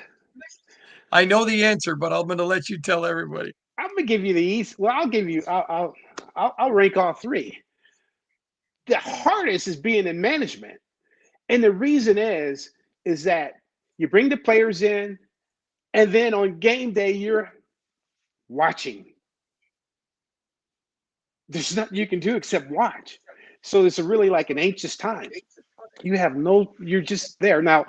[SPEAKER 1] I know the answer, but I'm going to let you tell everybody.
[SPEAKER 2] I'm gonna give you the east. Well, I'll give you. I'll rank all three. The hardest is being in management, and the reason is that you bring the players in, and then on game day you're watching. There's nothing you can do except watch. So it's really like an anxious time. You have no. You're just there now.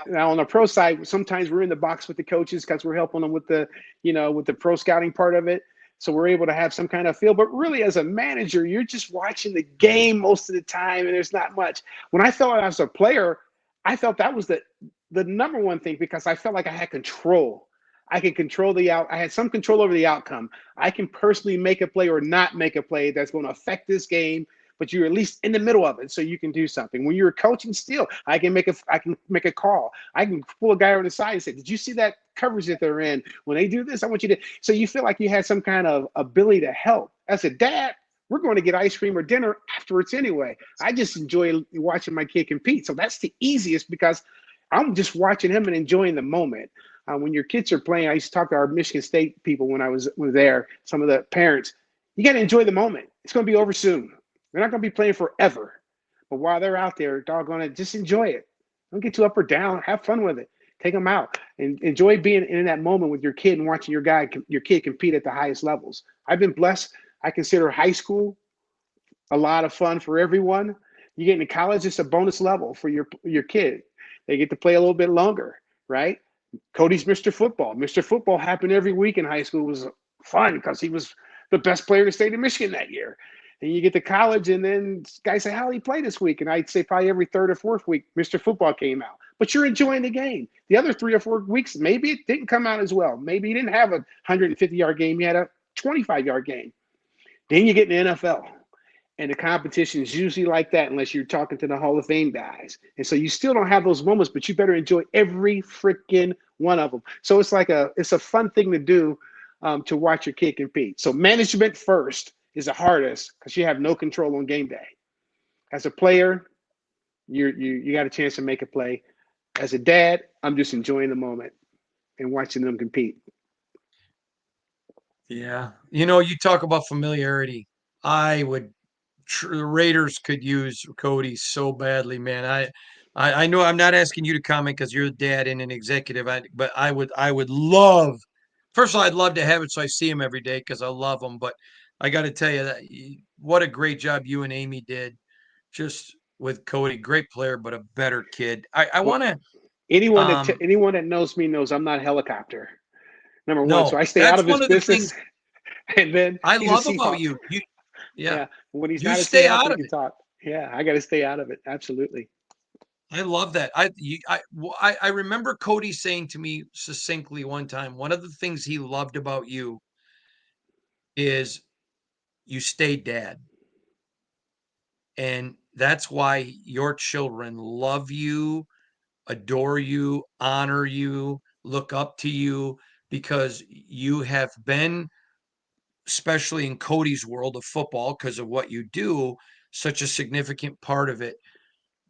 [SPEAKER 2] Now on the pro side, sometimes we're in the box with the coaches because we're helping them with the pro scouting part of it. So we're able to have some kind of feel. But really, as a manager, you're just watching the game most of the time, and there's not much. When I felt as a player, I felt that was the number one thing because I felt like I had control. I could control the out. I had some control over the outcome. I can personally make a play or not make a play that's going to affect this game, but you're at least in the middle of it, so you can do something. When you're coaching, still, I can make a call. I can pull a guy on the side and say, "Did you see that coverage that they're in? When they do this, I want you to." So you feel like you had some kind of ability to help. As a dad, we're going to get ice cream or dinner afterwards anyway. I just enjoy watching my kid compete, so that's the easiest because I'm just watching him and enjoying the moment. When your kids are playing, I used to talk to our Michigan State people when I was there. Some of the parents, you got to enjoy the moment. It's going to be over soon. They're not going to be playing forever. But while they're out there, doggone it, just enjoy it. Don't get too up or down. Have fun with it. Take them out and enjoy being in that moment with your kid and watching your kid compete at the highest levels. I've been blessed. I consider high school a lot of fun for everyone. You get into college, it's a bonus level for your kid. They get to play a little bit longer, right? Cody's Mr. Football. Mr. Football happened every week in high school. It was fun because he was the best player in the state of Michigan that year. And you get to college, and then guys say, "How did he play this week?" And I'd say probably every third or fourth week, Mr. Football came out. But you're enjoying the game. The other 3 or 4 weeks, maybe it didn't come out as well. Maybe he didn't have a 150-yard game. He had a 25-yard game. Then you get in the NFL. And the competition is usually like that unless you're talking to the Hall of Fame guys. And so you still don't have those moments, but you better enjoy every freaking one of them. So it's a fun thing to do. to watch your kid compete. So management first is the hardest because you have no control on game day. As a player, you got a chance to make a play. As a dad, I'm just enjoying the moment and watching them compete.
[SPEAKER 1] Yeah. You talk about familiarity. I would the Raiders could use Cody so badly, man. I know I'm not asking you to comment because you're a dad and an executive, but I would love. First of all, I'd love to have it so I see him every day because I love him. But I got to tell you that what a great job you and Amy did, just with Cody. Great player, but a better kid. I
[SPEAKER 2] Well,
[SPEAKER 1] want to.
[SPEAKER 2] anyone that knows me knows I'm not a helicopter. Number one, so
[SPEAKER 1] No,
[SPEAKER 2] I stay out
[SPEAKER 1] that's
[SPEAKER 2] of his
[SPEAKER 1] one of the things
[SPEAKER 2] business. And then
[SPEAKER 1] I
[SPEAKER 2] he's a
[SPEAKER 1] love about
[SPEAKER 2] Seahawk.
[SPEAKER 1] you. Yeah,
[SPEAKER 2] Yeah, when he's
[SPEAKER 1] you
[SPEAKER 2] not a
[SPEAKER 1] stay
[SPEAKER 2] Seahawk,
[SPEAKER 1] out
[SPEAKER 2] we
[SPEAKER 1] of
[SPEAKER 2] can
[SPEAKER 1] it.
[SPEAKER 2] talk. Yeah, I got to stay out of it. Absolutely.
[SPEAKER 1] I love that. I remember Cody saying to me succinctly one time, one of the things he loved about you is you stay dad. And that's why your children love you, adore you, honor you, look up to you, because you have been, especially in Cody's world of football, because of what you do, such a significant part of it.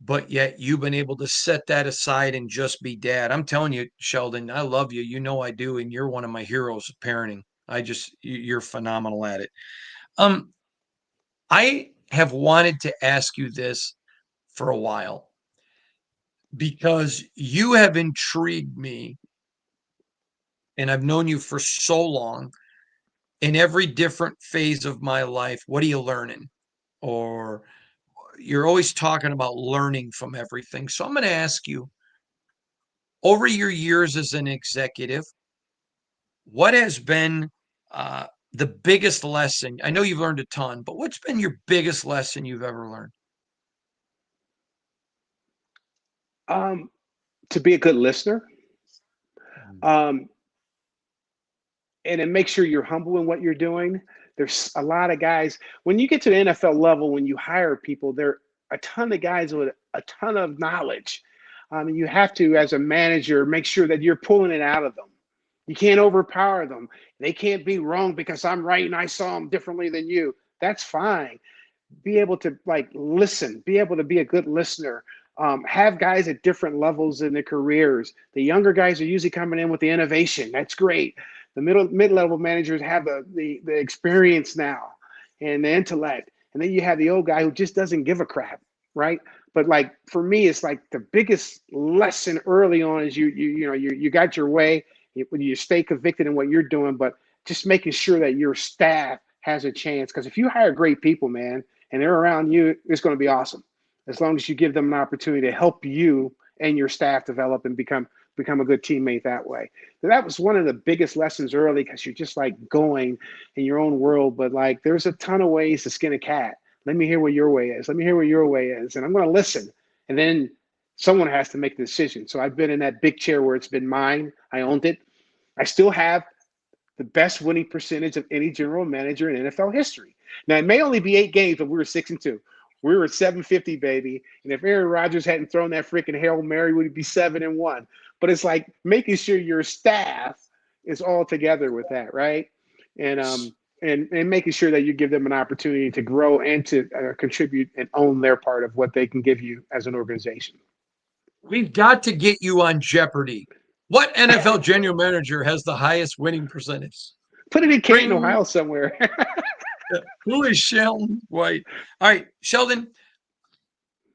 [SPEAKER 1] But yet you've been able to set that aside and just be dad. I'm telling you, Sheldon, I love you. You know I do, and you're one of my heroes of parenting. You're phenomenal at it. Um, I have wanted to ask you this for a while because you have intrigued me, and I've known you for so long. In every different phase of my life, what are you learning? Or you're always talking about learning from everything. So I'm going to ask you, over your years as an executive, what has been the biggest lesson? I know you've learned a ton, but what's been your biggest lesson you've ever learned?
[SPEAKER 2] Um, to be a good listener,
[SPEAKER 1] Mm.
[SPEAKER 2] um, and then make sure you're humble in what you're doing. There's a lot of guys when you get to the NFL level, when you hire people, there are a ton of guys with a ton of knowledge. You have to, as a manager, make sure that you're pulling it out of them. You can't overpower them. They can't be wrong because I'm right and I saw them differently than you. That's fine. Be able to like listen, be able to be a good listener. Have guys at different levels in their careers. The younger guys are usually coming in with the innovation. That's great. The mid-level managers have the experience now and the intellect, and then you have the old guy who just doesn't give a crap, right? But like for me, it's like the biggest lesson early on is you got your way. You stay convicted in what you're doing, but just making sure that your staff has a chance. Because if you hire great people, man, and they're around you, it's going to be awesome. As long as you give them an opportunity to help you and your staff develop and become a good teammate that way. So that was one of the biggest lessons early because you're just like going in your own world. But like there's a ton of ways to skin a cat. Let me hear what your way is. Let me hear what your way is. And I'm going to listen. And then someone has to make the decision. So I've been in that big chair where it's been mine. I owned it. I still have the best winning percentage of any general manager in NFL history. Now it may only be 8 games, but we were 6-2. We were at 750, baby. And if Aaron Rodgers hadn't thrown that freaking Hail Mary, would be 7-1. But it's like making sure your staff is all together with that, right? And and making sure that you give them an opportunity to grow and to contribute and own their part of what they can give you as an organization.
[SPEAKER 1] We've got to get you on Jeopardy. What NFL general manager has the highest winning percentage?
[SPEAKER 2] Put it in Canton,
[SPEAKER 1] Ring.
[SPEAKER 2] Ohio somewhere.
[SPEAKER 1] Who is Sheldon White? All right, Sheldon,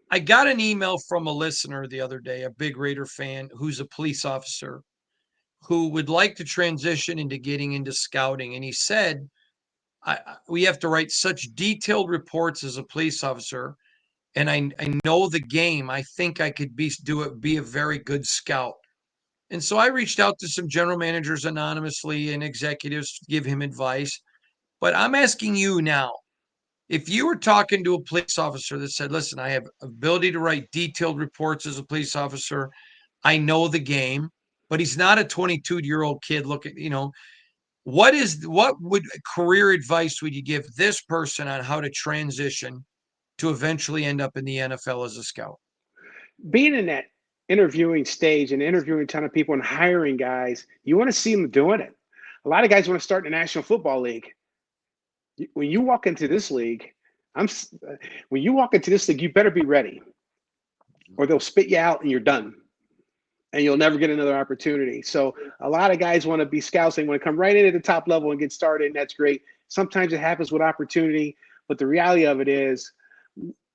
[SPEAKER 1] I got an email from a listener the other day, a big Raider fan who's a police officer who would like to transition into getting into scouting. And he said, we have to write such detailed reports as a police officer. And I know the game. I think I could be a very good scout. And so I reached out to some general managers anonymously and executives to give him advice. But I'm asking you now, if you were talking to a police officer that said, listen, I have ability to write detailed reports as a police officer, I know the game, but he's not a 22-year-old kid looking, what would career advice would you give this person on how to transition to eventually end up in the NFL as a scout?
[SPEAKER 2] Being in that interviewing stage and interviewing a ton of people and hiring guys, you want to see them doing it. A lot of guys want to start in the National Football League. When you walk into this league, when you walk into this league, you better be ready, or they'll spit you out and you're done, and you'll never get another opportunity. So a lot of guys want to be scouts. They want to come right in at the top level and get started, and that's great. Sometimes it happens with opportunity, but the reality of it is,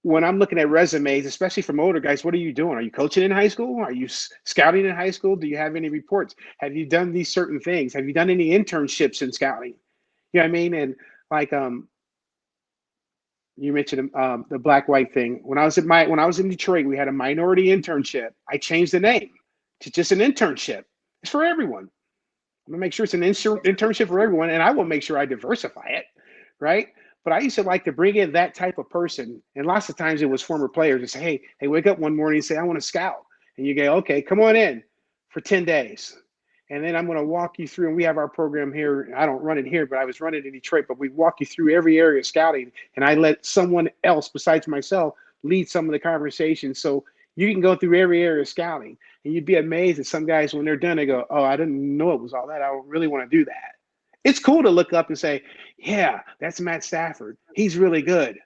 [SPEAKER 2] when I'm looking at resumes, especially from older guys, what are you doing? Are you coaching in high school? Are you scouting in high school? Do you have any reports? Have you done these certain things? Have you done any internships in scouting? You know what I mean? And like you mentioned the black white thing. When I was in Detroit, we had a minority internship. I changed the name to just an internship. It's for everyone. I'm gonna make sure it's an internship for everyone, and I will make sure I diversify it, right? But I used to like to bring in that type of person, and lots of times it was former players to say, "Hey, wake up one morning and say I want to scout," and you go, "Okay, come on in for 10 days." And then I'm going to walk you through, and we have our program here. I don't run it here, but I was running in Detroit. But we walk you through every area of scouting, and I let someone else besides myself lead some of the conversation. So you can go through every area of scouting, and you'd be amazed at some guys when they're done, they go, "Oh, I didn't know it was all that. I don't really want to do that." It's cool to look up and say, "Yeah, that's Matt Stafford. He's really good."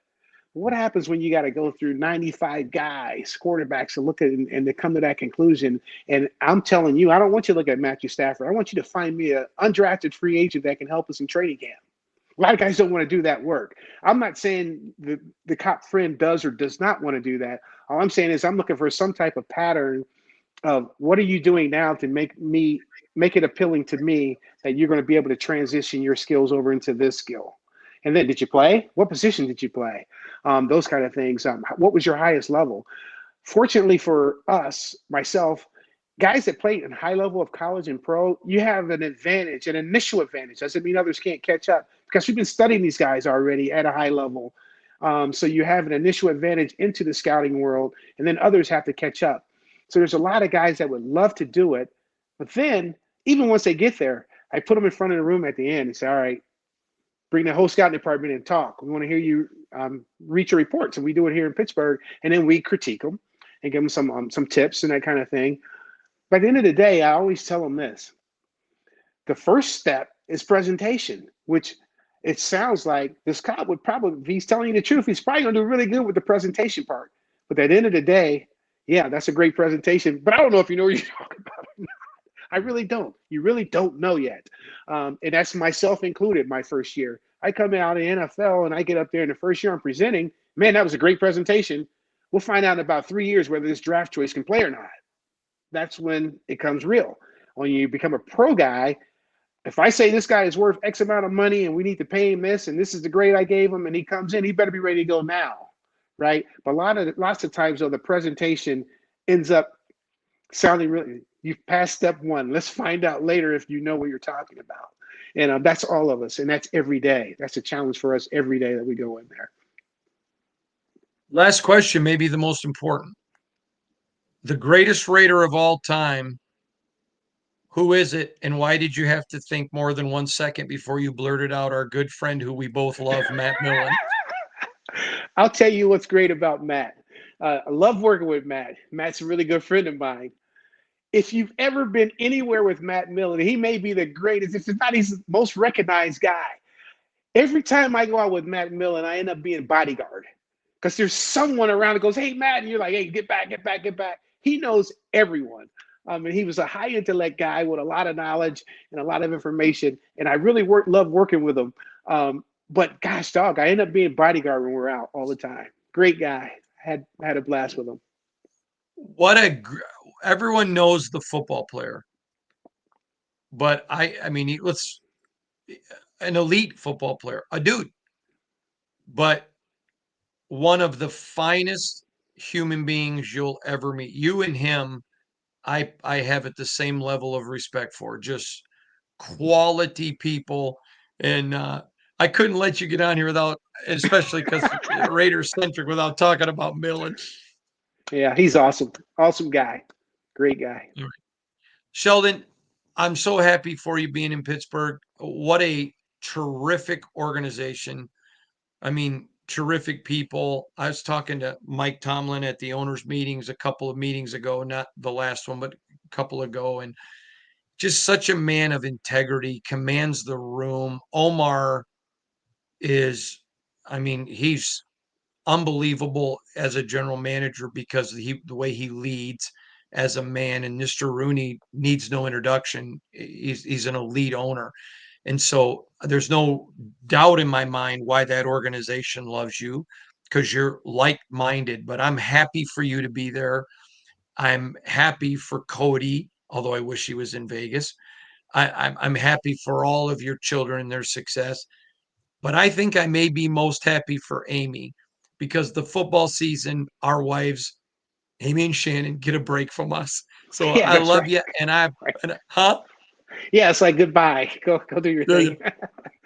[SPEAKER 2] What happens when you got to go through 95 guys, quarterbacks, to look at and to come to that conclusion? And I'm telling you, I don't want you to look at Matthew Stafford. I want you to find me an undrafted free agent that can help us in training camp. A lot of guys don't want to do that work. I'm not saying the cop friend does or does not want to do that. All I'm saying is I'm looking for some type of pattern of what are you doing now to make it appealing to me that you're going to be able to transition your skills over into this skill. And then, did you play? What position did you play? Those kind of things. What was your highest level? Fortunately for us, myself, guys that play in high level of college and pro, you have an advantage, an initial advantage. Doesn't mean others can't catch up because we've been studying these guys already at a high level. So you have an initial advantage into the scouting world, and then others have to catch up. So there's a lot of guys that would love to do it, but then even once they get there, I put them in front of the room at the end and say, "All right, bring the whole scouting department and talk. We want to hear you read your reports," and we do it here in Pittsburgh, and then we critique them and give them some tips and that kind of thing. By the end of the day, I always tell them this: the first step is presentation, which it sounds like this cop would probably, if he's telling you the truth, he's probably going to do really good with the presentation part. But at the end of the day, yeah, that's a great presentation. But I don't know if you know what you're talking about. I really don't. You really don't know yet. And that's myself included, my first year. I come out of the NFL and I get up there in the first year I'm presenting. Man, that was a great presentation. We'll find out in about 3 years whether this draft choice can play or not. That's when it comes real. When you become a pro guy, if I say this guy is worth X amount of money and we need to pay him this, and this is the grade I gave him, and he comes in, he better be ready to go now, right? But lots of times, though, the presentation ends up sounding really, you've passed step one. Let's find out later if you know what you're talking about. And that's all of us, and that's every day. That's a challenge for us every day that we go in there.
[SPEAKER 1] Last question, maybe the most important. The greatest Raider of all time, who is it, and why did you have to think more than 1 second before you blurted out our good friend who we both love, Matt Millen?
[SPEAKER 2] I'll tell you what's great about Matt. I love working with Matt. Matt's a really good friend of mine. If you've ever been anywhere with Matt Millen, he may be the greatest, if not he's the most recognized guy. Every time I go out with Matt Millen, I end up being bodyguard because there's someone around that goes, "Hey, Matt," and you're like, "Hey, get back, get back, get back." He knows everyone. And he was a high intellect guy with a lot of knowledge and a lot of information, and I really love working with him. But gosh, dog, I end up being bodyguard when we're out all the time. Great guy. Had a blast with him.
[SPEAKER 1] What a everyone knows the football player, but I mean, let's an elite football player, a dude, but one of the finest human beings you'll ever meet. You and him, I have at the same level of respect for, just quality people. And I couldn't let you get on here without, especially because Raiders centric, without talking about Millen.
[SPEAKER 2] Yeah, he's awesome. Awesome guy. Great guy.
[SPEAKER 1] Sheldon, I'm so happy for you being in Pittsburgh. What a terrific organization. I mean, terrific people. I was talking to Mike Tomlin at the owners' meetings a couple of meetings ago, not the last one, but a couple ago. And just such a man of integrity, commands the room. Omar is, I mean, he's unbelievable as a general manager because the way he leads as a man, and Mr. Rooney needs no introduction. He's an elite owner. And so there's no doubt in my mind why that organization loves you, because you're like-minded. But I'm happy for you to be there. I'm happy for Cody, although I wish he was in Vegas. I'm happy for all of your children and their success. But I think I may be most happy for Amy, because the football season, our wives, Amy and Shannon, get a break from us. So
[SPEAKER 2] Yeah,
[SPEAKER 1] I
[SPEAKER 2] that's
[SPEAKER 1] love
[SPEAKER 2] right.
[SPEAKER 1] you.
[SPEAKER 2] Right.
[SPEAKER 1] Huh?
[SPEAKER 2] Yeah, it's like goodbye. Go do your
[SPEAKER 1] Yeah, yeah.
[SPEAKER 2] thing.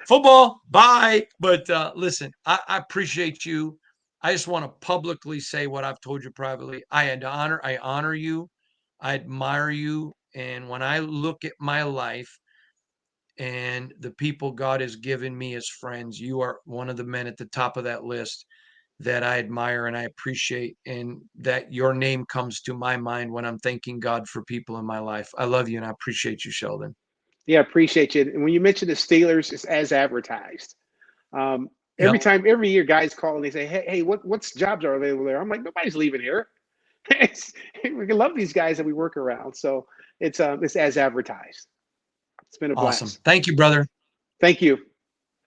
[SPEAKER 1] Football, bye. But listen, I appreciate you. I just want to publicly say what I've told you privately. I honor you. I admire you. And when I look at my life and the people God has given me as friends, you are one of the men at the top of that list that I admire and I appreciate, and that your name comes to my mind when I'm thanking God for people in my life. I love you and I appreciate you, Sheldon.
[SPEAKER 2] Yeah, appreciate you. And when you mention the Steelers, it's as advertised. Every
[SPEAKER 1] Yep.
[SPEAKER 2] time, every year, guys call and they say, "Hey, what's jobs are available there?" I'm like, nobody's leaving here. It's, we love these guys that we work around, so it's as advertised. It's been a
[SPEAKER 1] Awesome.
[SPEAKER 2] blast.
[SPEAKER 1] Thank you, brother.
[SPEAKER 2] Thank you.